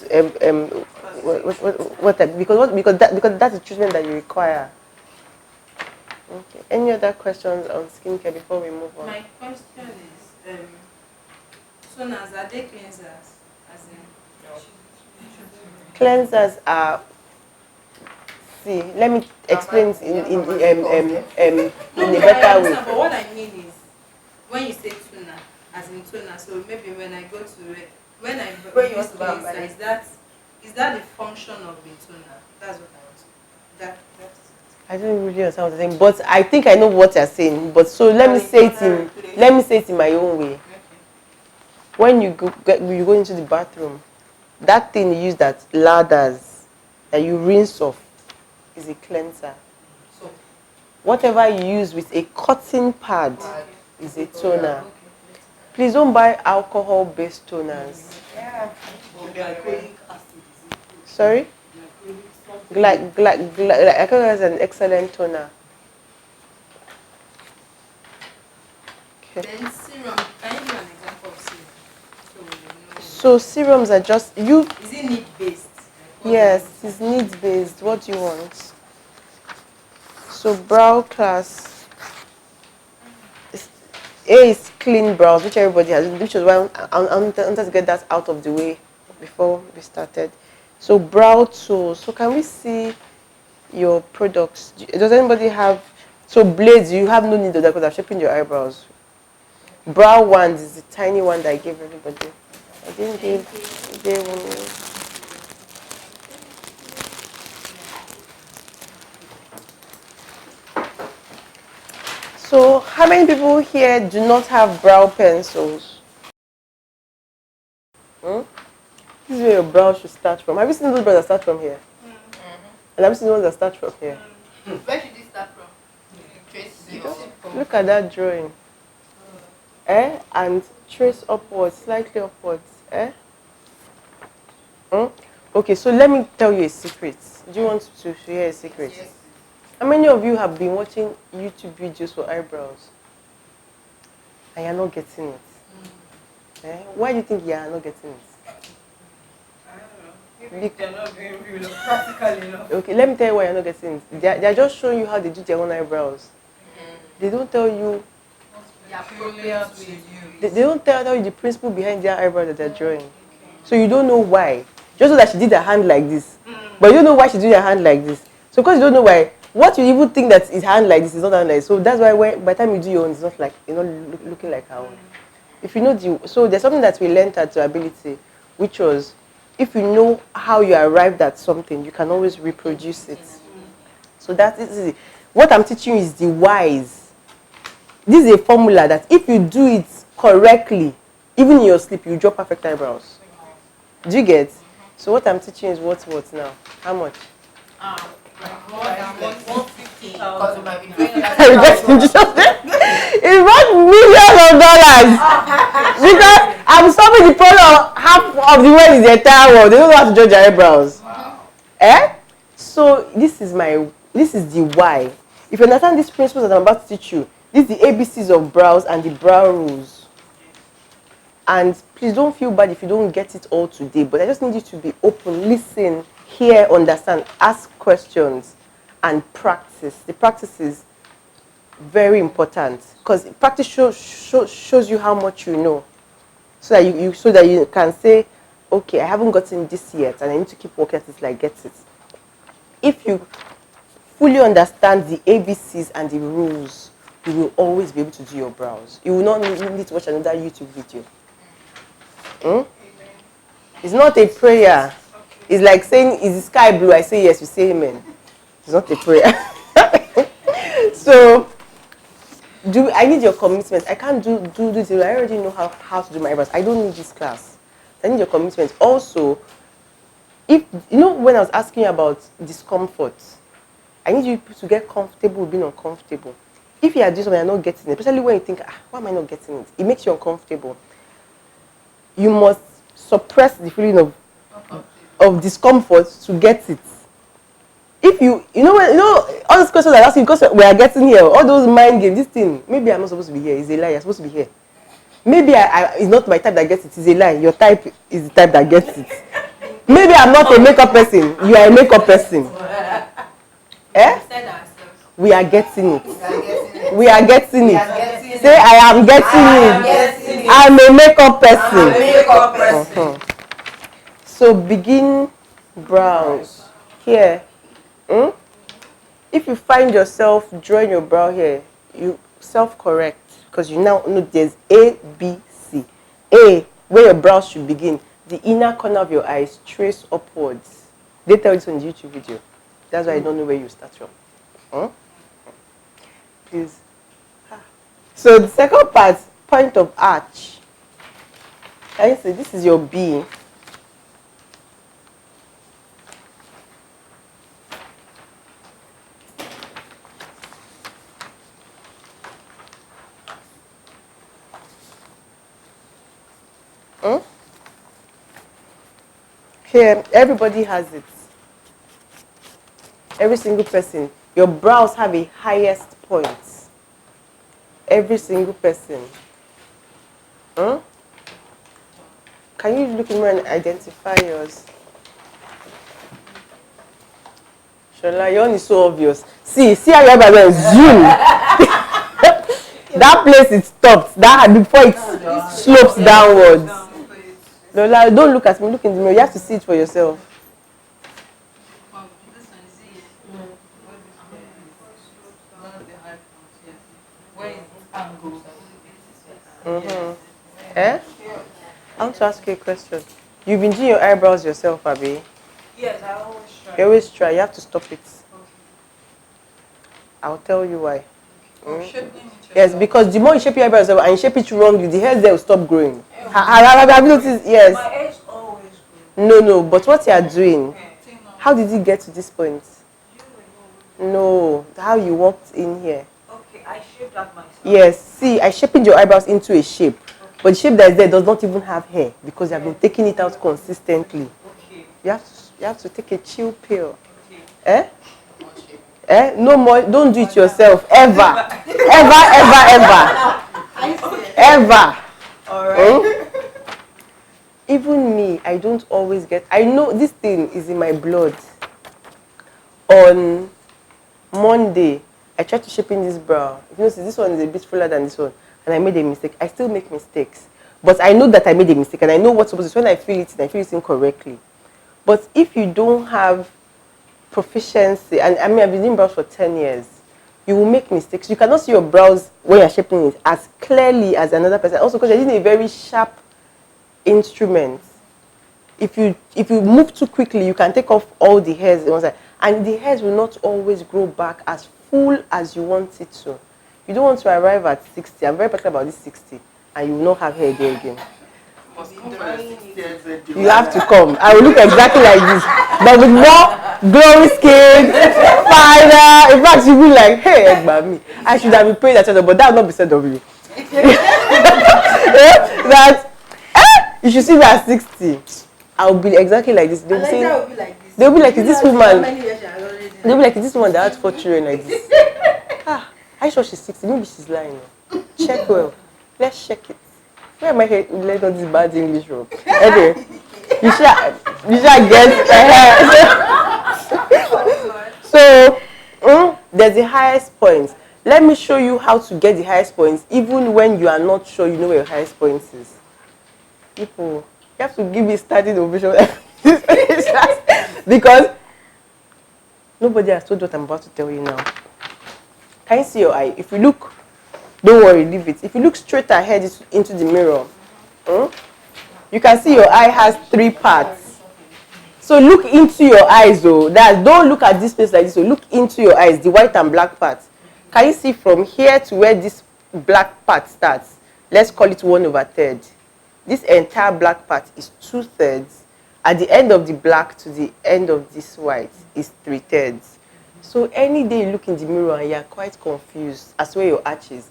what type? Because that's the treatment that you require. Okay. Any other questions on skincare before we move on? My question is, toners, are they cleansers? As in, cleansers are. See, let me explain it in a better way. But what I mean is, when you say toner, as in toner, so maybe when I go to it, when I use cleanser, is that the function of the toner? That's what I want to. That's it. I don't really understand what you're saying, but I think I know what you're saying. But so let me say it in my own way. Okay. When you go into the bathroom, that thing you use that lathers that you rinse off is a cleanser. So whatever you use with a cotton pad is a toner. Please don't buy alcohol-based toners. Yeah. Sorry? Glycol is an excellent toner. Okay. then serum, can you give an example of serum? So serums are just you. Is it need-based? Yes, it's needs-based. What do you want? So brow class. A is clean brows, which everybody has, which is why I wanted to get that out of the way before we started. So brow tools. So can we see your products? Does anybody have So blades, you have no need of that because I'm shaping your eyebrows. Brow wand is the tiny one that I gave everybody. I didn't give one. So how many people here do not have brow pencils? This is where your brow should start from. Have you seen those brows that start from here? And have you seen the ones that start from here? Where should this start from? Look at that drawing. And trace upwards, slightly upwards. Okay, so let me tell you a secret. Do you want to hear a secret? Yes. How many of you have been watching YouTube videos for eyebrows and you're not getting it? Why do you think you are not getting it? They're not being real practical enough. Okay, let me tell you why you're not getting it. They're just showing you how they do their own eyebrows. They don't tell you. They don't tell you the principle behind their eyebrow that they're drawing. So you don't know why. Just know that she did her hand like this. But you don't know why she did her hand like this. So because you don't know why, what you even think that is hand like this is not hand like this. So that's why by the time you do your own, it's not like you're not looking like her own. If you know so there's something that we learned at the ability, which was if you know how you arrived at something, you can always reproduce it. So that is what I'm teaching you is the whys. This is a formula that if you do it correctly, even in your sleep, you draw perfect eyebrows. Do you get? So what I'm teaching is what now? How much? More than 150,000. It's worth millions of dollars. Because I'm solving the problem of half of the world is the entire world. They don't know how to judge their eyebrows. So this is the why. If you understand these principles that I'm about to teach you, this is the ABCs of brows and the brow rules. And please don't feel bad if you don't get it all today, but I just need you to be open, listen, hear, understand, ask questions, and practice. The practice is very important because practice shows you how much you know, so that you can say, okay, I haven't gotten this yet, and I need to keep working at it till I get it. If you fully understand the ABCs and the rules, you will always be able to do your brows. You will not need to watch another YouTube video. It's not a prayer. It's like saying, is the sky blue? I say yes, you say amen. It's not a prayer. So, I need your commitment. I can't do this. I already know how to do my eyebrows. I don't need this class. I need your commitment. Also, if when I was asking you about discomfort, I need you to get comfortable with being uncomfortable. If you are doing something and not getting it, especially when you think, why am I not getting it? It makes you uncomfortable. You must suppress the feeling of discomfort to get it. If you all those questions I ask you because we are getting here, all those mind games, this thing, maybe I'm not supposed to be here, it's a lie, you're supposed to be here. Maybe it's not my type that gets it, it's a lie, your type is the type that gets it. Maybe I'm not a makeup person, you are a makeup person. We are getting it. We are getting it. Say, I am getting it. I'm a makeup person. So begin brows here. If you find yourself drawing your brow here, you self-correct because you now know there's A, B, C. A, where your brows should begin. The inner corner of your eyes trace upwards. They tell you this on the YouTube video. That's why I don't know where you start from. Please. So the second part, point of arch. Can you see this is your B? Here, everybody has it. Every single person. Your brows have a highest point. Every single person. Can you look in there and identify yours? Shola, your own is so obvious. See how your eyebrow zoom. That place it stopped. Before it slopes downwards. Lola, don't look at me. Look in the mirror. You have to see it for yourself. Eh? I want to ask you a question. You've been doing your eyebrows yourself, Abby? Yes, I always try. You always try. You have to stop it. I'll tell you why. Yes, because the more you shape your eyebrows and you shape it wrongly, the hairs there will stop growing. Have you noticed? Yes. My hairs always grow. No. But what you are doing, how did it get to this point? No. How you walked in here. Okay, I shaped that myself. Yes. See, I shaped your eyebrows into a shape. But the shape that is there does not even have hair because you have been taking it out consistently. Okay. You have to take a chill pill. Eh? No more. Don't do it yourself. Ever. Ever. Alright. Even me, I don't always get. I know this thing is in my blood. On Monday, I tried to shape in this brow. You know, see, this one is a bit fuller than this one. And I made a mistake. I still make mistakes. But I know that I made a mistake. And I know what's supposed to be. When I feel it incorrectly. But if you don't have proficiency, and I mean, I've been doing brows for 10 years, you will make mistakes. You cannot see your brows when you're shaping it as clearly as another person. Also, because you're using a very sharp instrument. If you move too quickly, you can take off all the hairs on one side. And the hairs will not always grow back as full as you want it to. You don't want to arrive at 60. I'm very particular about this 60. And you will not have hair there again. You have to come. I will look exactly like this. But with more glowing skin, finer. In fact, you will be like, hey, Egbami, I should have been praying that, but that will not be said of you. That you should see me at 60. I'll be exactly like this. They'll be saying, they'll be like, is this woman? They'll be like, is this woman that had 4 children like this? Are you sure she's 60? Maybe she's lying. Check well. Let's check it. Where am I here? Let all this bad English from? Anyway, you should get So, there's the highest points. Let me show you how to get the highest points, even when you are not sure you know where your highest points is. People, you have to give me standing ovation because nobody has told what I'm about to tell you now. Can you see your eye? If you look, don't worry, leave it. If you look straight ahead into the mirror, you can see your eye has 3 parts. So look into your eyes, though. Don't look at this place like this. So look into your eyes, the white and black parts. Can you see from here to where this black part starts? Let's call it 1/3. This entire black part is 2/3. At the end of the black to the end of this white is 3/3. So any day you look in the mirror and you're quite confused as to where your arch is,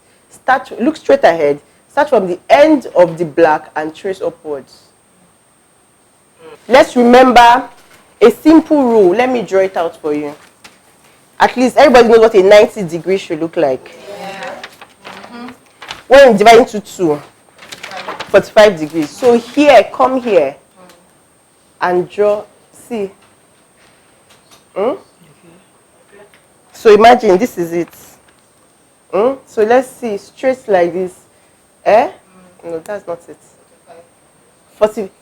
look straight ahead, start from the end of the black and trace upwards. Let's remember a simple rule. Let me draw it out for you. At least everybody knows what a 90 degree should look like. Yeah. When you divide into 2, 45 degrees. So here, come here and draw. See. So imagine this is it. So let's see, straight like this. No, that's not it.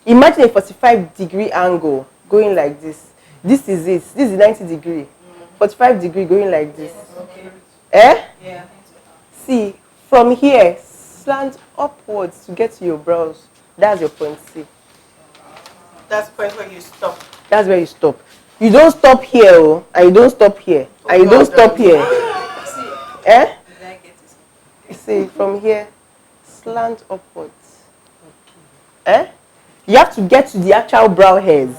Imagine a 45 degree angle going like this. This is it. This is 90 degree. 45 degree going like this. Yeah. See, from here, slant upwards to get to your brows. That's your point C. That's the point where you stop. That's where you stop. You don't stop here, and you don't stop here, and you don't stop here. See, from here, slant upwards. You have to get to the actual brow hairs.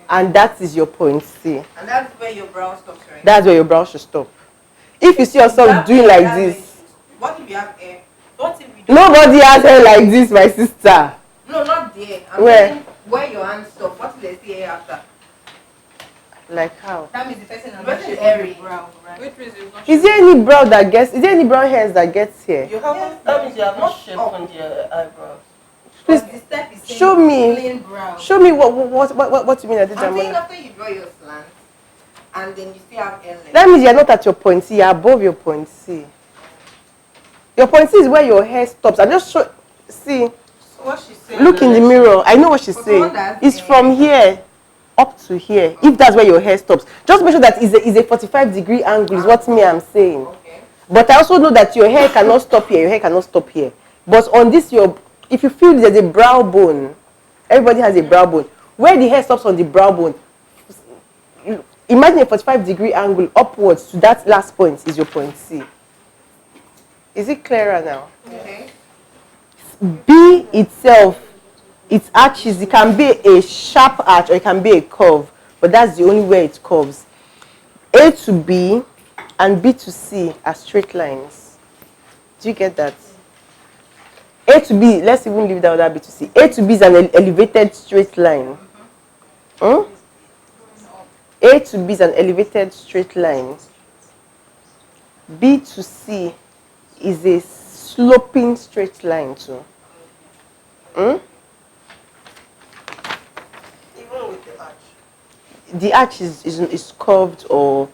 And that is your point C. And that's where your brow stops, right? That's where your brow should stop. If you see yourself doing like this. What if you have hair? What if you don't? Nobody has hair like this, my sister. No, not there. Where your hands stop. What if they see hair after? Like how? That means the person has not hairy brow, right? Is there any brow that gets? Is there any brown hairs that gets here? You haven't. That means you have not shaped on your eyebrows. Please the step is show me. plain brow. Show me what you mean. I'm saying after you draw your slant, and then you still have hairline. That means you're not at your point C. You're above your point C. Your point C is where your hair stops. I just show. See. So what she's saying. Look in the mirror. I know what she's saying. It's from here up to here. If that's where your hair stops, just make sure that is a 45 degree angle. Is what I'm saying. Okay. But I also know that your hair cannot stop here. Your hair cannot stop here. But on this, if you feel there's a brow bone, everybody has a brow bone. Where the hair stops on the brow bone, imagine a 45-degree angle upwards to that last point is your point C. Is it clearer now? Okay. B itself, its arches, it can be a sharp arch or it can be a curve, but that's the only way it curves. A to B and B to C are straight lines. Do you get that? A to B, let's even leave that other B to C. A to B is an elevated straight line. A to B is an elevated straight line. B to C is a sloping straight line too. Even with the arch. The arch is curved or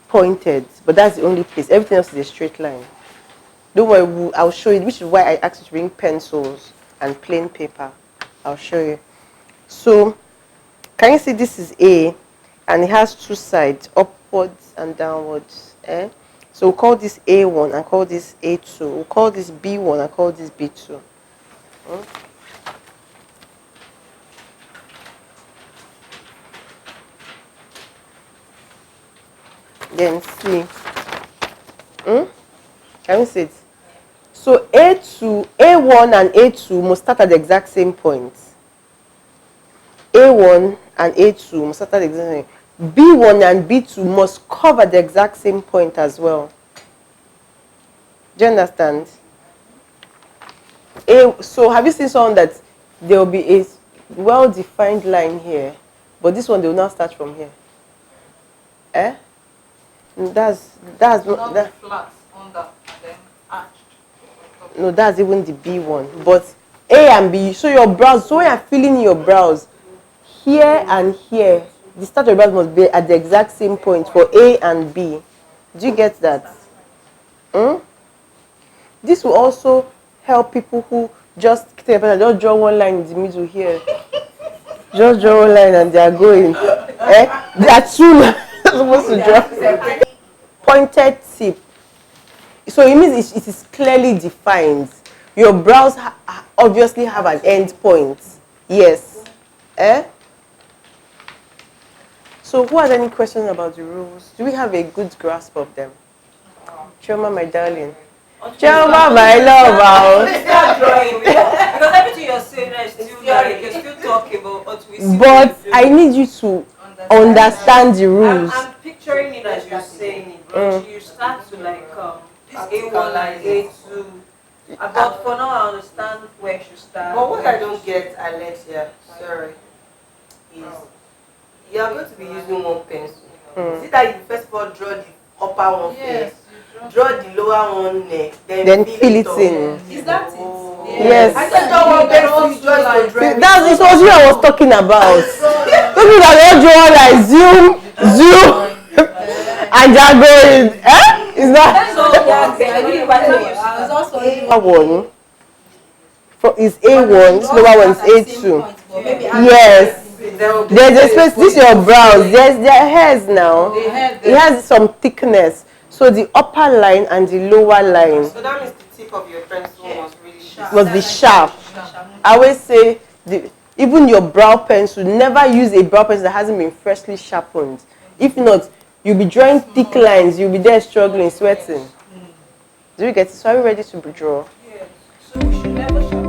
pointed, but that's the only place. Everything else is a straight line. Don't worry, I'll show you, which is why I asked you to bring pencils and plain paper. I'll show you. So, can you see this is A, and it has two sides, upwards and downwards. So we'll call this A1 and call this A2. We'll call this B1 and call this B2. Then C. Can you see it? So A1 and A2 must start at the exact same point. A1 and A2 must start at the exact same point. B1 and B2 must cover the exact same point as well. Do you understand? So have you seen someone that there will be a well-defined line here, but this one they will not start from here? That's Not that, flat under and then arched. no, that's even the B1. But A and B, so your brows, so when you're filling your brows, here and here, the start of your brows must be at the exact same point for A and B. Do you get that? This will also help people who just draw one line in the middle here. Just draw one line and they are going. They are two lines supposed to draw. Pointed tip. So it means it is clearly defined. Your brows obviously have an end point. Yes. So who has any questions about the rules? Do we have a good grasp of them? Chioma, my darling. Chioma, my love. Start drawing. Because everything you're saying is still like you're still talking about what we see. But I need you to understand the rules. I'm picturing it as you're saying it, but you start to like this A1 and A2. But for now, I understand where you should start. But what I don't get, Alexia, sorry, is you are going to be using one pencil. Is it that you first of all draw the upper one first, draw the lower one next, then fill it in? Is that it? Yes. I just draw one pencil, you just draw it. That's it was what I was talking about. Look at that, draw like zoom, and they are going. Is that? I was also one is A1, this lower one is A2. Yes. There's a space. This is your brows. Their hairs now. It has some thickness. So the upper line and the lower line. So that means the tip of your pencil must be sharp. I always say even your brow pencil, never use a brow pencil that hasn't been freshly sharpened. If not, you'll be drawing thick lines. You'll be there struggling, sweating. Do you get it? So are you ready to draw? Yes. So we should never sharpen.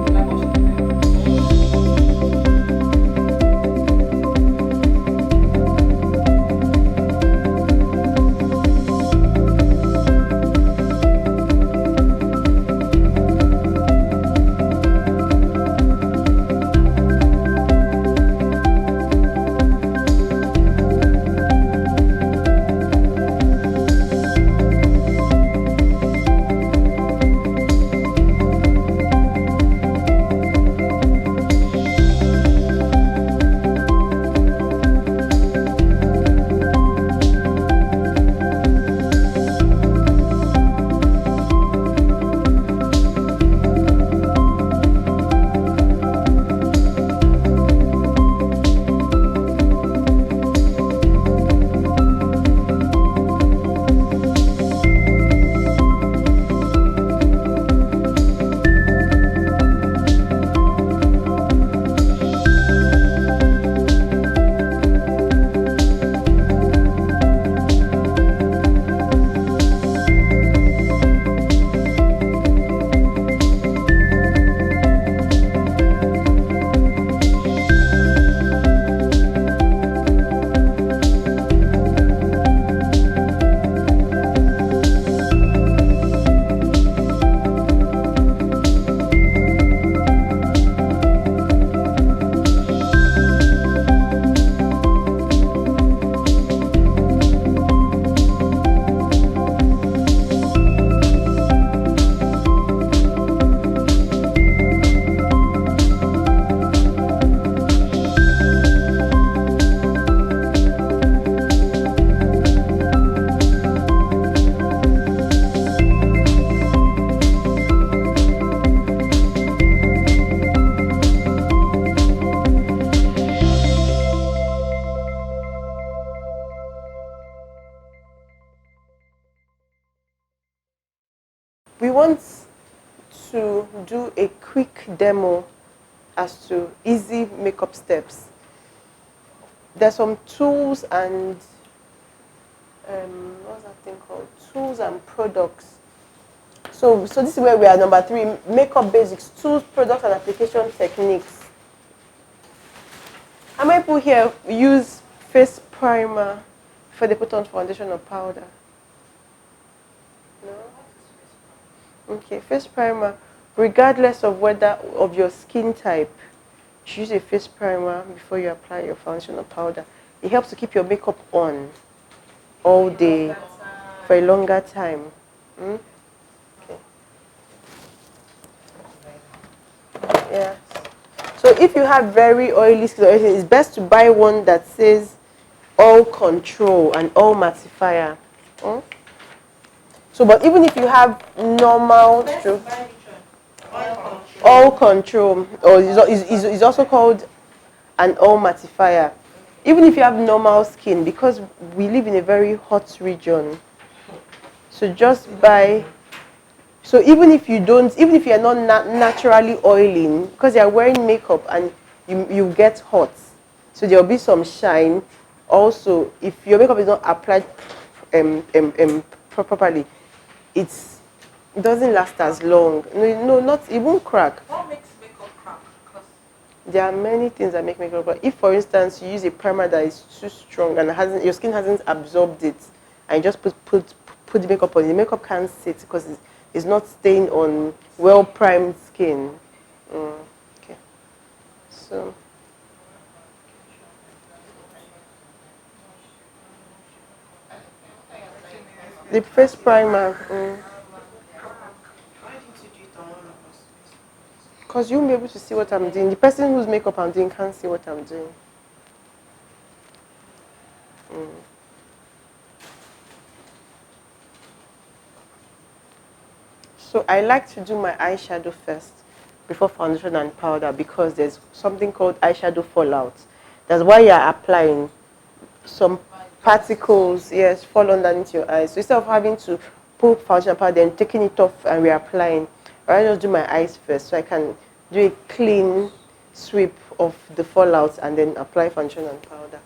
want to do a quick demo as to easy makeup steps, there's some tools and what's that thing called? Tools and products. So this is where we are. Number 3, makeup basics, tools, products, and application techniques. How many people here use face primer before they put on foundation or powder? No? Okay, face primer, regardless of whether of your skin type, you should use a face primer before you apply your foundation or powder. It helps to keep your makeup on all day for a longer time. Okay. Yeah. So if you have very oily skin, it's best to buy one that says oil control and oil mattifier. So, but even if you have normal oil control, or is also called an oil mattifier. Even if you have normal skin, because we live in a very hot region, so just buy. So even if you are not naturally oiling, because you are wearing makeup and you get hot, so there will be some shine. Also, if your makeup is not applied properly, it doesn't last as long. No, it won't crack. What makes makeup crack? There are many things that make makeup crack. If, for instance, you use a primer that is too strong and your skin hasn't absorbed it, and you just put the makeup on, the makeup can't sit because it's not staying on well-primed skin. Okay. So the face primer. Because you won't be able to see what I'm doing. The person whose makeup I'm doing can't see what I'm doing. So I like to do my eyeshadow first before foundation and powder, because there's something called eyeshadow fallout. That's why you're applying some particles, yes, fall underneath your eyes. So instead of having to put foundation and powder and taking it off and reapplying, I just do my eyes first, so I can do a clean sweep of the fallout and then apply foundation and powder.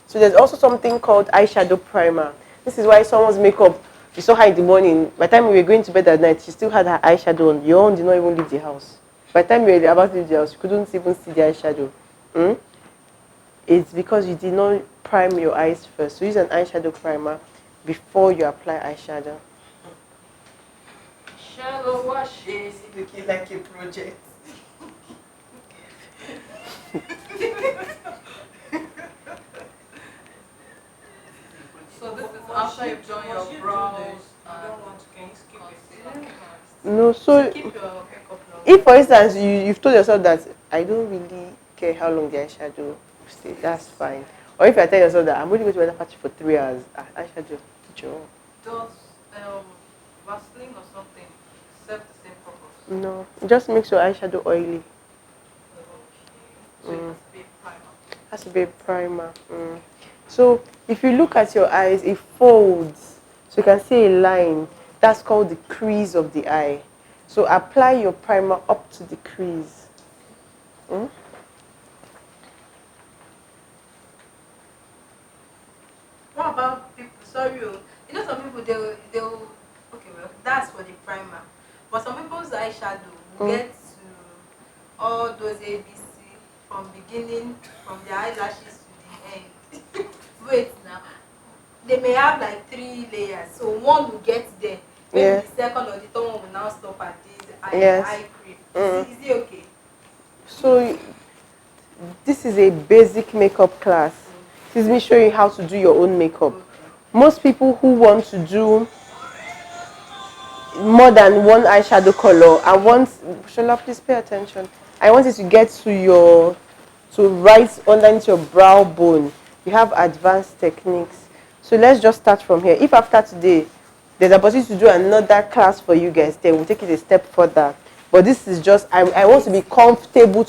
So there's also something called eyeshadow primer. This is why someone's makeup, you saw her in the morning, by the time we were going to bed at night, she still had her eyeshadow on. Your own did not even leave the house. By the time you were about to leave the house, you couldn't even see the eyeshadow. It's because you did not prime your eyes first. So use an eyeshadow primer before you apply eyeshadow. Shadow washes. Looking like a project. So this is after you've done your brows. I don't want to. Can you skip it? No, so Keep your makeup long. if, for instance, you've told yourself that I don't really care how long the eyeshadow stays, that's fine. Or if I tell yourself that I'm only going to wear the party for 3 hours, eyeshadow, Joe. Does Vaseline or something serve the same purpose? No, just makes your eyeshadow oily. Okay. So it has to be a primer. Has to be a primer. So if you look at your eyes, it folds. So you can see a line. That's called the crease of the eye. So apply your primer up to the crease. What about people? Sorry, you know some people they'll okay, well that's for the primer, but some people's eyeshadow will get to all those ABC from beginning, from the eyelashes to the end. Wait now, they may have like 3 layers, so one will get there. Maybe the second or the third one will now stop at this eye cream. Is it okay? So this is a basic makeup class. This is me showing you how to do your own makeup. Most people who want to do more than one eyeshadow color, I want, Shola, please pay attention. I want you to get to right underneath your brow bone. You have advanced techniques. So let's just start from here. If after today, there's a possibility to do another class for you guys, then we'll take it a step further. But this is just, I want to be comfortable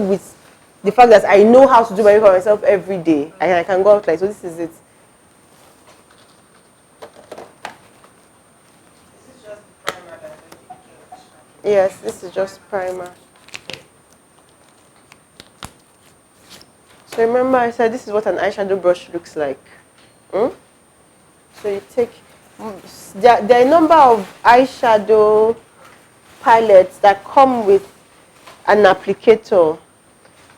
with the fact that I know how to do my makeup myself every day. And I can go out like, so this is it. This is just the primer. Yes, this is just primer. So remember I said this is what an eyeshadow brush looks like. Hmm? So you take, there are a number of eyeshadow palettes that come with an applicator.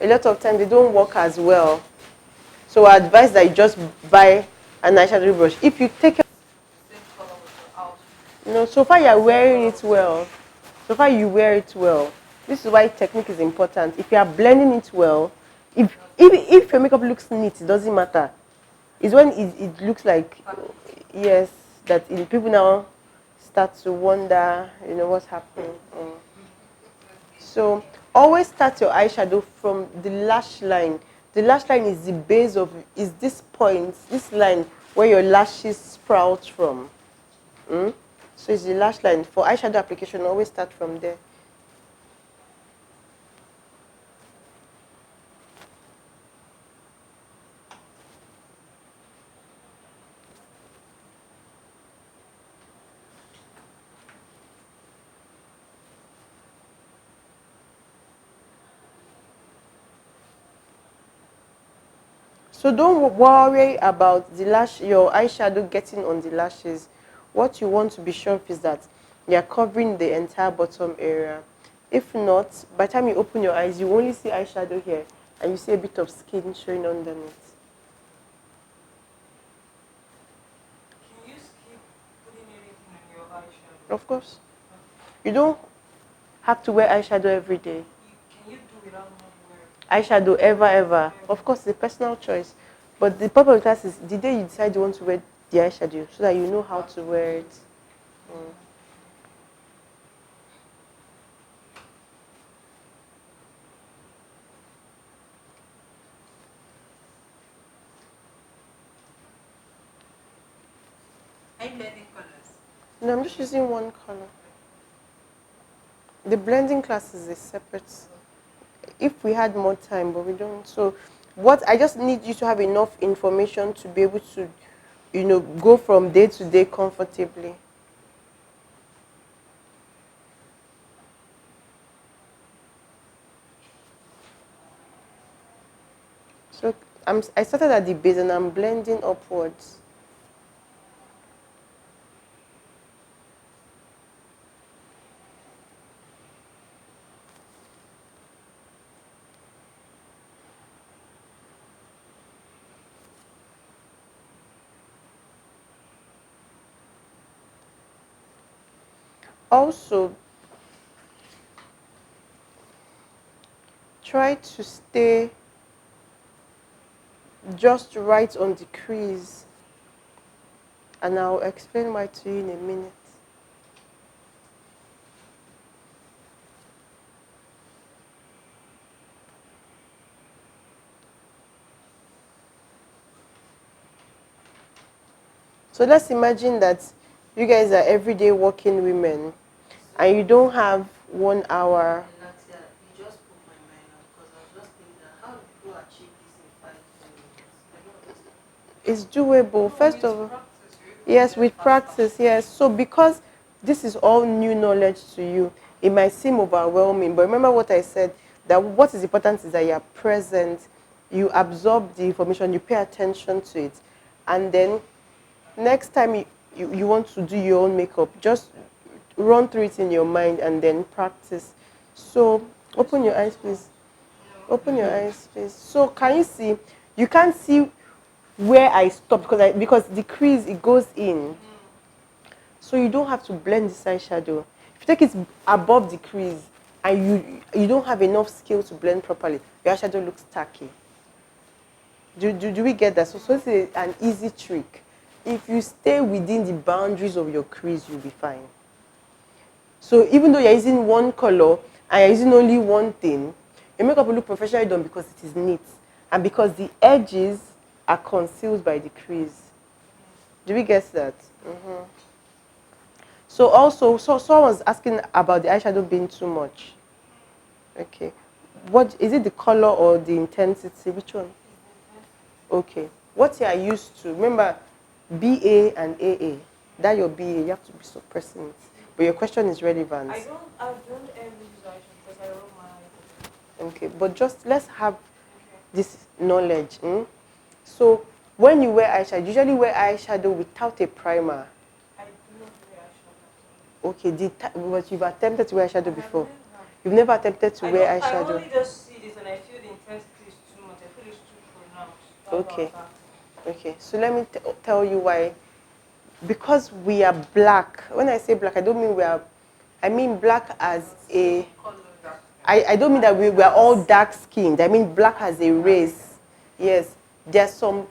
A lot of times they don't work as well. So I advise that you just buy an eyeshadow brush. If you take, so far you are wearing it well. So far you wear it well. This is why technique is important. If you are blending it well, if your makeup looks neat, it doesn't matter. It's when it looks like, yes, that people now start to wonder, what's happening. So always start your eyeshadow from the lash line. The lash line is the base is this point, this line where your lashes sprout from. So it's the lash line. For eyeshadow application, always start from there. So don't worry about your eyeshadow getting on the lashes. What you want to be sure of is that you're covering the entire bottom area. If not, by the time you open your eyes, you only see eyeshadow here and you see a bit of skin showing underneath. Can you skip putting anything on your eyeshadow? Of course. You don't have to wear eyeshadow every day. Can you do without not wearing? Eyeshadow ever. Of course, it's a personal choice. But the purpose of class is the day you decide you want to wear the eyeshadow so that you know how to wear it. Are you blending colors? No, I'm just using one color. The blending class is a separate. If we had more time, but we don't. So, what I just need you to have enough information to be able to, go from day to day comfortably. So I started at the base and I'm blending upwards. Also, try to stay just right on the crease, and I'll explain why to you in a minute. So let's imagine that you guys are everyday working women and you don't have 1 hour. You just put my mind out because I was just thinking that how do people achieve this in 5 minutes? It's doable. First of all, yes, with practice, yes. So because this is all new knowledge to you, it might seem overwhelming. But remember what I said, that what is important is that you are present, you absorb the information, you pay attention to it. And then next time you want to do your own makeup, just run through it in your mind and then practice. So open your eyes, please. Open your eyes, please. So can you see? You can't see where I stopped because the crease, it goes in. So you don't have to blend this eyeshadow. If you take it above the crease and you don't have enough skill to blend properly, your eyeshadow looks tacky. Do we get that? So it's an easy trick. If you stay within the boundaries of your crease, you'll be fine. So even though you're using one color and you're using only one thing, your makeup will look professionally done because it is neat and because the edges are concealed by the crease. Do we get that? So also, someone was asking about the eyeshadow being too much. Okay. What is it, the color or the intensity? Which one? Okay. What you are used to, remember BA and AA. That your BA, you have to be suppressing it. But your question is relevant. I don't ever use eyeshadow because I roll my eyes. Okay, but just let's have this knowledge. So when you wear eyeshadow, you usually wear eyeshadow without a primer. I do not wear eyeshadow. Okay, but you've attempted to wear eyeshadow before. You've never attempted to wear eyeshadow. I only just see this and I feel the intensity is too much. I feel it's too pronounced. Okay. So let me tell you why. Because we are black. When I say black, I don't mean I mean black as a. I don't mean that we are all dark skinned. I mean black as a race. Yes, there's some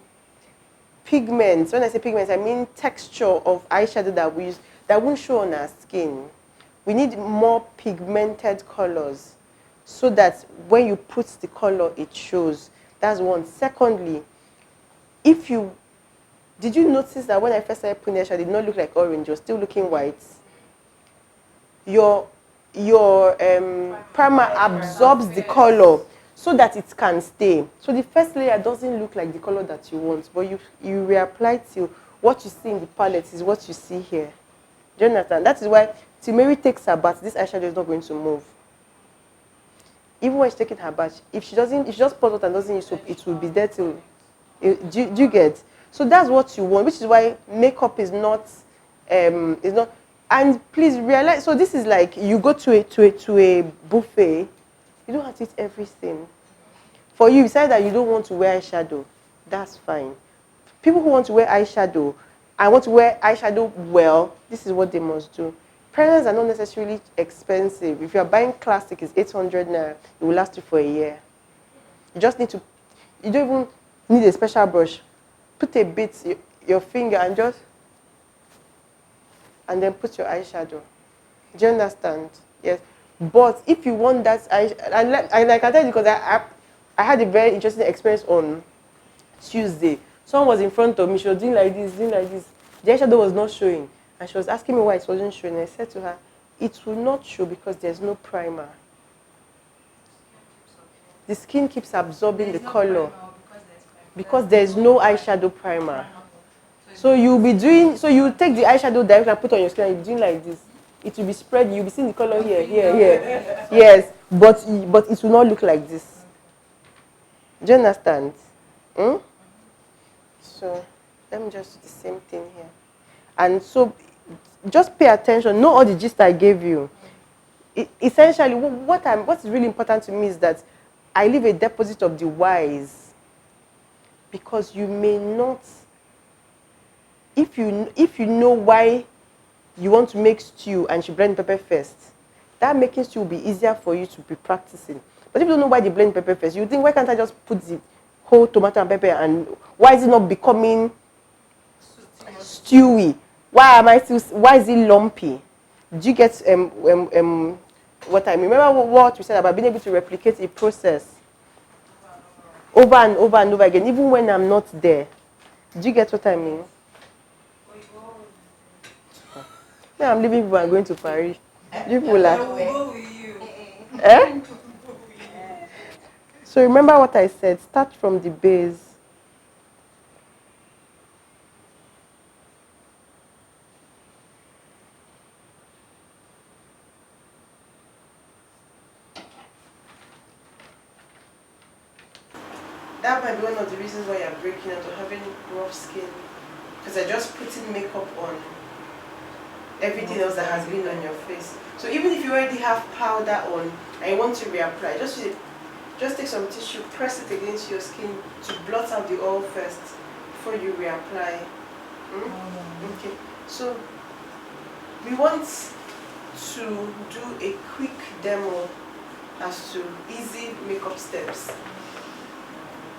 pigments. When I say pigments, I mean texture of eyeshadow that we use that won't show on our skin. We need more pigmented colors so that when you put the color, it shows. That's one. Secondly, did you notice that when I first started putting eyeshadow, it did not look like orange, you're still looking white? Your primer absorbs the color so that it can stay. So the first layer doesn't look like the color that you want, but you reapply till what you see in the palette is what you see here. Do you understand? That is why till Mary takes her bath, this eyeshadow is not going to move. Even when she's taking her bath, if she just pours out and doesn't use soap, it will be there till. Do you get? So that's what you want, which is why makeup is not. And please realize. So this is like you go to a buffet. You don't have to eat everything. For you decide that you don't want to wear eyeshadow. That's fine. People who want to wear eyeshadow and want to wear eyeshadow well, this is what they must do. Primers are not necessarily expensive. If you are buying classic, it's 800 naira. It will last you for a year. You just need to. You don't even need a special brush. Put a bit, your finger, and then put your eyeshadow. Do you understand? Yes. But if you want that eyeshadow, and I can tell you because I had a very interesting experience on Tuesday. Someone was in front of me. She was doing like this. The eyeshadow was not showing. And she was asking me why it wasn't showing. I said to her, it will not show because there's no primer. The skin keeps absorbing the color because there's no eyeshadow primer. So you take the eyeshadow directly and put on your skin and you'll be doing like this. It will be spread. You'll be seeing the color here. Yes, but it will not look like this. Do you understand? So let me just do the same thing here. And so just pay attention. Know all the gist I gave you. Essentially, what is really important to me is that I leave a deposit of the whys. Because you may not, if you know why you want to make stew and you blend pepper first, that making stew will be easier for you to be practicing. But if you don't know why they blend pepper first, you think, why can't I just put the whole tomato and pepper, and why is it not becoming stewy? Why is it lumpy? Do you get what I mean? Remember what we said about being able to replicate a process over and over and over again, even when I'm not there. Do you get what I mean? Now I'm leaving people and going to Paris. People like, go with you. So remember what I said, start from the base. That might be one of the reasons why you're breaking out or having rough skin. Because you're just putting makeup on everything else that has been on your face. So even if you already have powder on and you want to reapply, just take some tissue, press it against your skin to blot out the oil first before you reapply. Okay. So we want to do a quick demo as to easy makeup steps.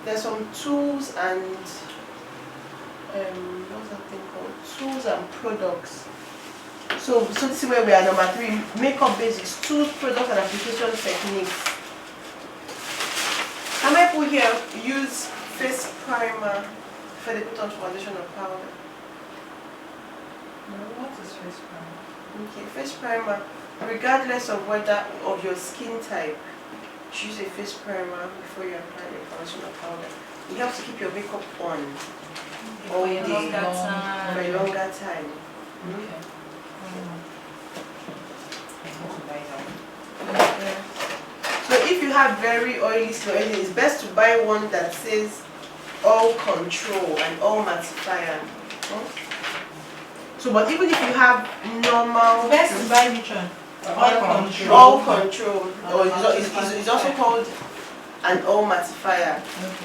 There's some tools and what's that thing called? Tools and products. So this is where we are. Number 3, makeup basics, tools, products, and application techniques. How many people here use face primer before they put on foundation or powder? What is face primer? Okay, face primer, regardless of your skin type, use a face primer before you apply the foundation or powder. It helps to keep your makeup on all day for a longer time. Okay. So if you have very oily skin, it's best to buy one that says all control and all mattifier. So, but even if you have normal, best to buy which one? All control, or it's also called an all mattifier.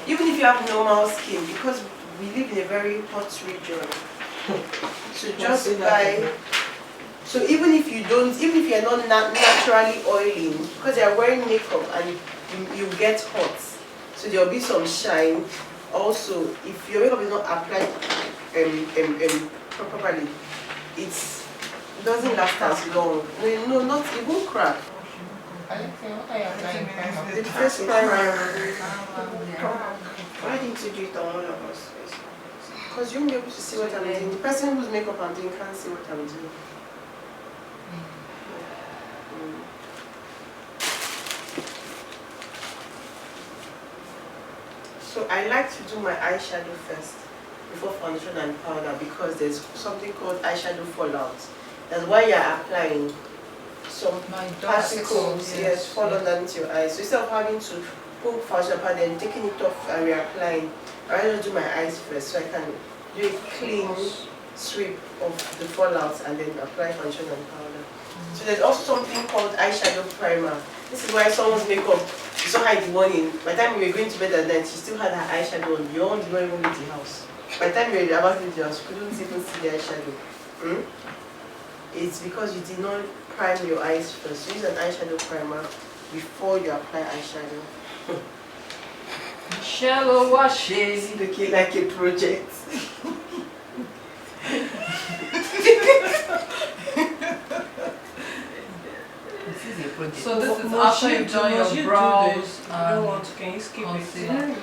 Even if you have normal skin, because we live in a very hot region, so just buy. So even if you're not naturally oiling, because you're wearing makeup and you get hot, so there'll be some shine. Also, if your makeup is not applied properly, it doesn't last as long. No, not it won't crack. The first primer. Why didn't you do it on one of us? Because you won't be able to see what I'm doing. The person whose makeup I'm doing can't see what I'm doing. So I like to do my eyeshadow first before foundation and powder, because there's something called eyeshadow fallout. That's why you're applying some particles, fall underneath your eyes. So instead of having to put foundation and powder and taking it off and reapplying, I rather do my eyes first so I can do a clean sweep of the fallout and then apply foundation and powder. So there's also something called eyeshadow primer. This is why someone's makeup, you saw her in the morning. By the time we were going to bed at night, she still had her eyeshadow on. Your own did not even leave the house. By the time you were about to leave the house, you couldn't even see the eyeshadow. It's because you did not prime your eyes first. So use an eyeshadow primer before you apply eyeshadow. Shallow washes. Looking like a project. So this is after you've done your brows. Can you skip it?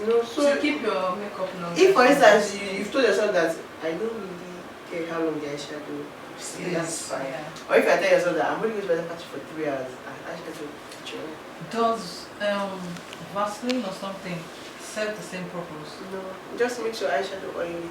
No, so to keep your makeup long. If for instance you've told yourself that I don't really care how long the eyeshadow, that's fine. Yeah. Or if I tell yourself that I'm only going to wear the party for 3 hours, eyeshadow. Does Vaseline or something serve the same purpose? No, just make sure eyeshadow oily.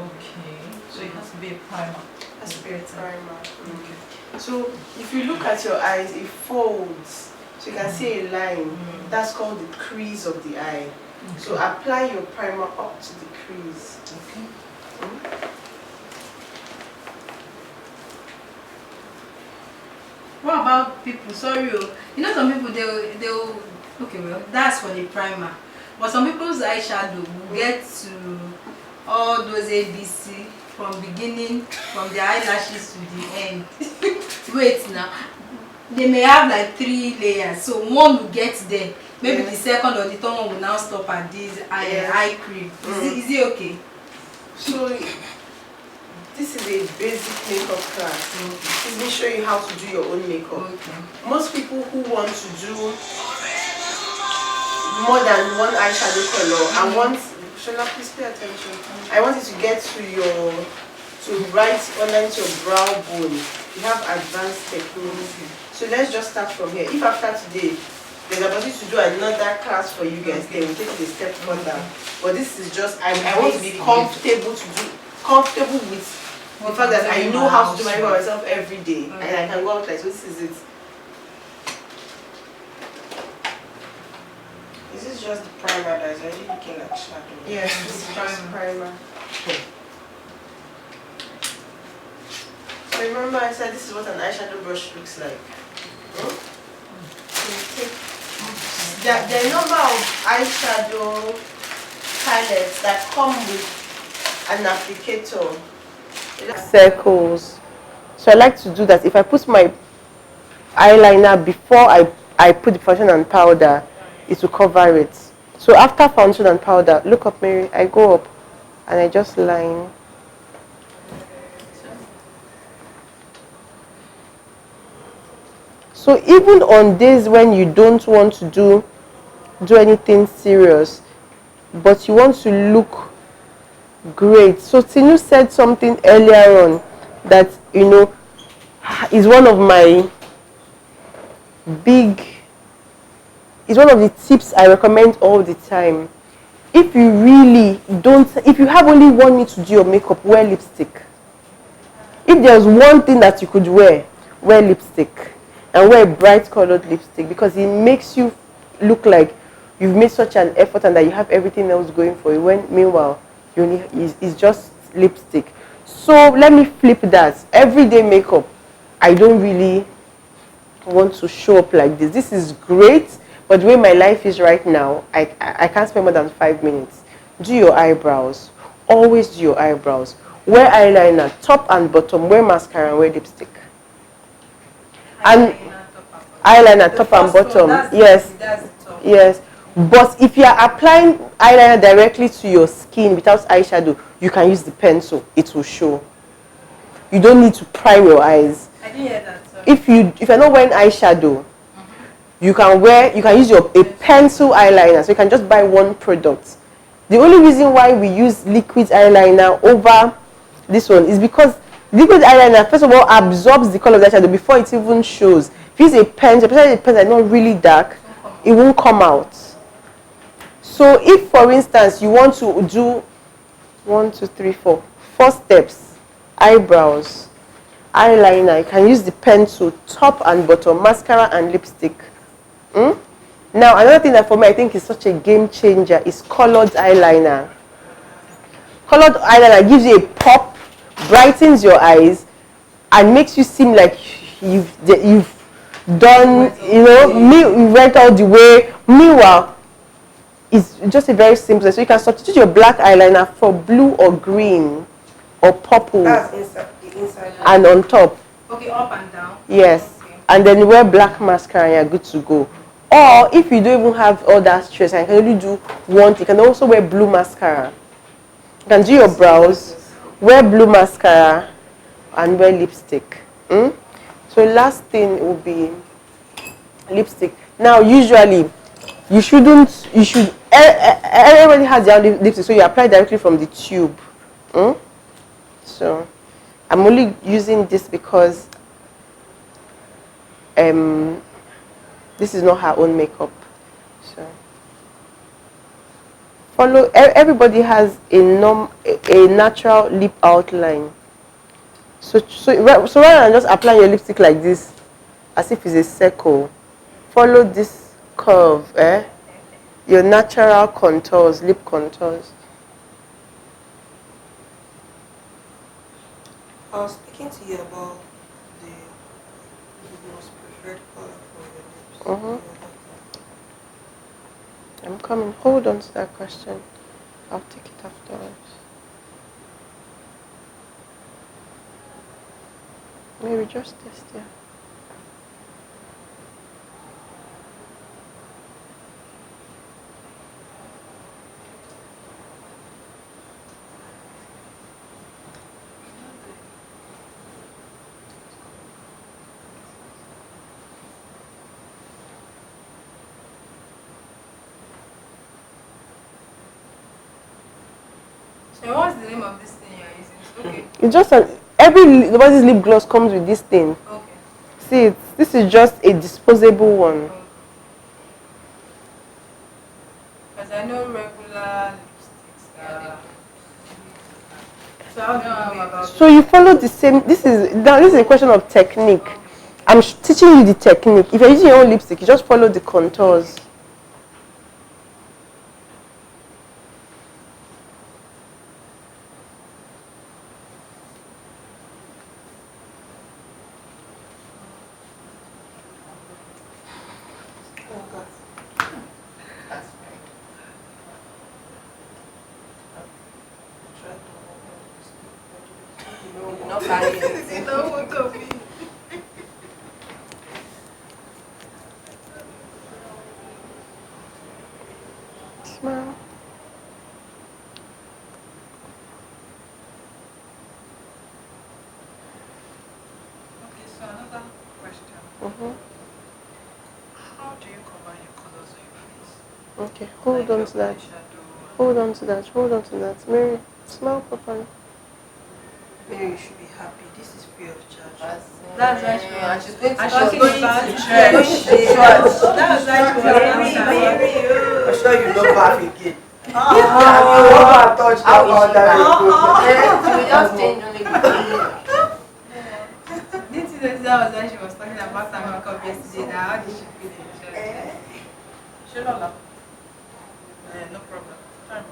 Okay, so it has to be a primer. Has to be a primer. Okay. So if you look at your eyes, it folds. So you can see a line. That's called the crease of the eye. So apply your primer up to the crease. Okay. What about people? Sorry, you know some people they'll okay, well that's for the primer, but some people's eyeshadow will get to all those ABC from beginning, from the eyelashes to the end. Wait now, they may have like 3 layers, so one will get there. Maybe the second or the third one will now stop at this eye cream. Is it okay? So this is a basic makeup class. Let me show you how to do your own makeup. Most people who want to do more than one eyeshadow color and want, Shola, please pay attention. I want you to get to right underneath your brow bone. You have advanced techniques. So let's just start from here. If after today there's an opportunity to do another class for you guys, then we'll take it a step further. But this is just, I want to be comfortable with the fact that I know how to do my makeup myself every day, and I can go out like, so this is it. Is this just the primer that is already looking like shadow? Yes, this is just primer. So remember I said this is what an eyeshadow brush looks like. So there are a number of eyeshadow palettes that come with an applicator. Circles. So I like to do that. If I put my eyeliner before I put the foundation and powder, it will cover it. So after foundation and powder, look up, Mary, I go up and I just line. So even on days when you don't want to do anything serious, but you want to look great. So Tinu said something earlier on that, you know, is one of my is one of the tips I recommend all the time. If you really don't, if you have only 1 minute to do your makeup, wear lipstick. If there's one thing that you could wear lipstick. and wear a bright colored lipstick, because it makes you look like you've made such an effort and that you have everything else going for you, when meanwhile you only it's just lipstick. So let me flip that. Everyday makeup, I don't really want to show up like this. This is great, but the way my life is right now, I can't spend more than 5 minutes. Do your eyebrows. Always do your eyebrows. Wear eyeliner, top and bottom. Wear mascara and wear lipstick. And eyeliner, top and bottom. Yes. Yes. But if you are applying eyeliner directly to your skin without eyeshadow, you can use the pencil. It will show. You don't need to prime your eyes. I didn't hear that. If you're not wearing eyeshadow, you can use a pencil eyeliner. So you can just buy one product. The only reason why we use liquid eyeliner over this one is because liquid eyeliner, first of all, absorbs the color of the eyeshadow before it even shows. If you use a pencil, especially a pencil that's not really dark, it won't come out. So if, for instance, you want to do 4 steps, eyebrows, eyeliner, you can use the pencil, top and bottom, mascara and lipstick. Now, another thing that for me I think is such a game changer is colored eyeliner. Colored eyeliner gives you a pop, brightens your eyes, and makes you seem like you've done, you went all the way. Meanwhile, it's just a very simple. So you can substitute your black eyeliner for blue or green or purple. That's inside, the inside. And on top. Okay, up and down. Yes. Okay. And then you wear black mascara and you're good to go. Or if you don't even have all that stress and you can only do one, you can also wear blue mascara. You can do your brows, wear blue mascara, and wear lipstick. So last thing will be lipstick. Now usually everybody has their own lipstick, so you apply directly from the tube. So I'm only using this because this is not her own makeup. So everybody has a natural lip outline. So rather than just applying your lipstick like this, as if it's a circle, follow this curve, your natural contours, lip contours. I was speaking to you about the most preferred color for your lips. I'm coming. Hold on to that question. I'll take it afterwards. Maybe just this, yeah. So what's the name of this thing you're using? Okay. It's just everybody's lip gloss comes with this thing. Okay. See, this is just a disposable one. Because I know regular lipsticks. So how do you about So you follow the same. This is a question of technique. I'm teaching you the technique. If you're using your own lipstick, you just follow the contours. Smile. Okay, so another question. How do you combine your colors on your face? Okay, hold on to that. Hold on to that. Hold on to that. Mary, smile properly. Mary, you should be happy. This is free of charge. That's why she was. She's going to And church. she's going to She's church. going to church. That's why she was. I'm sure you don't bath again. You never touch that Didn't you know that was why she was talking about Sam come yesterday. Now, how did she feel in church? Shilola. No problem. Time.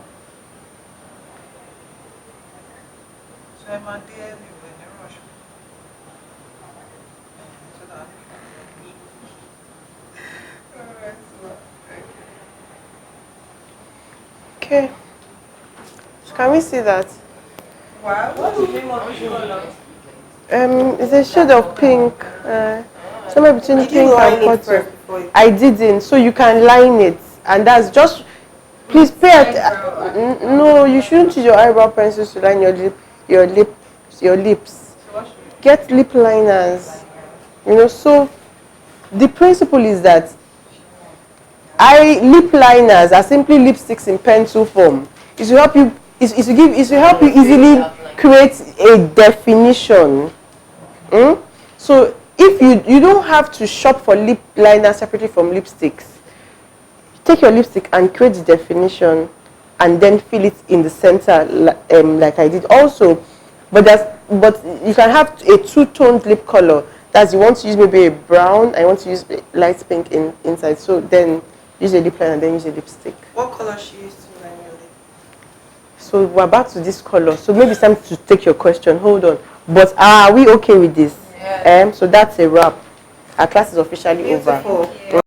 So I'm a dear, you in a rush. So that Okay. So can we see that? Wow, what's the name of the color? It's a shade of pink. Somewhere between Did you pink line and it cotton. first before you? I didn't. So you can line it, and that's just. Please pay attention. No, you shouldn't use your eyebrow pencils to line your lips. Get lip liners. So the principle is that lip liners are simply lipsticks in pencil form. It will help you. It will help you easily create a definition. So if you don't have to shop for lip liners separately from lipsticks. Take your lipstick and create the definition, and then fill it in the center, like I did. Also, but you can have a two-toned lip color. That's you want to use maybe a brown. I want to use light pink inside. So then use a lip liner and then use a lipstick. What color she used to line your lip? So we're back to this color. So maybe it's time to take your question. Hold on. But are we okay with this? Yeah. So that's a wrap. Our class is officially Beautiful. over.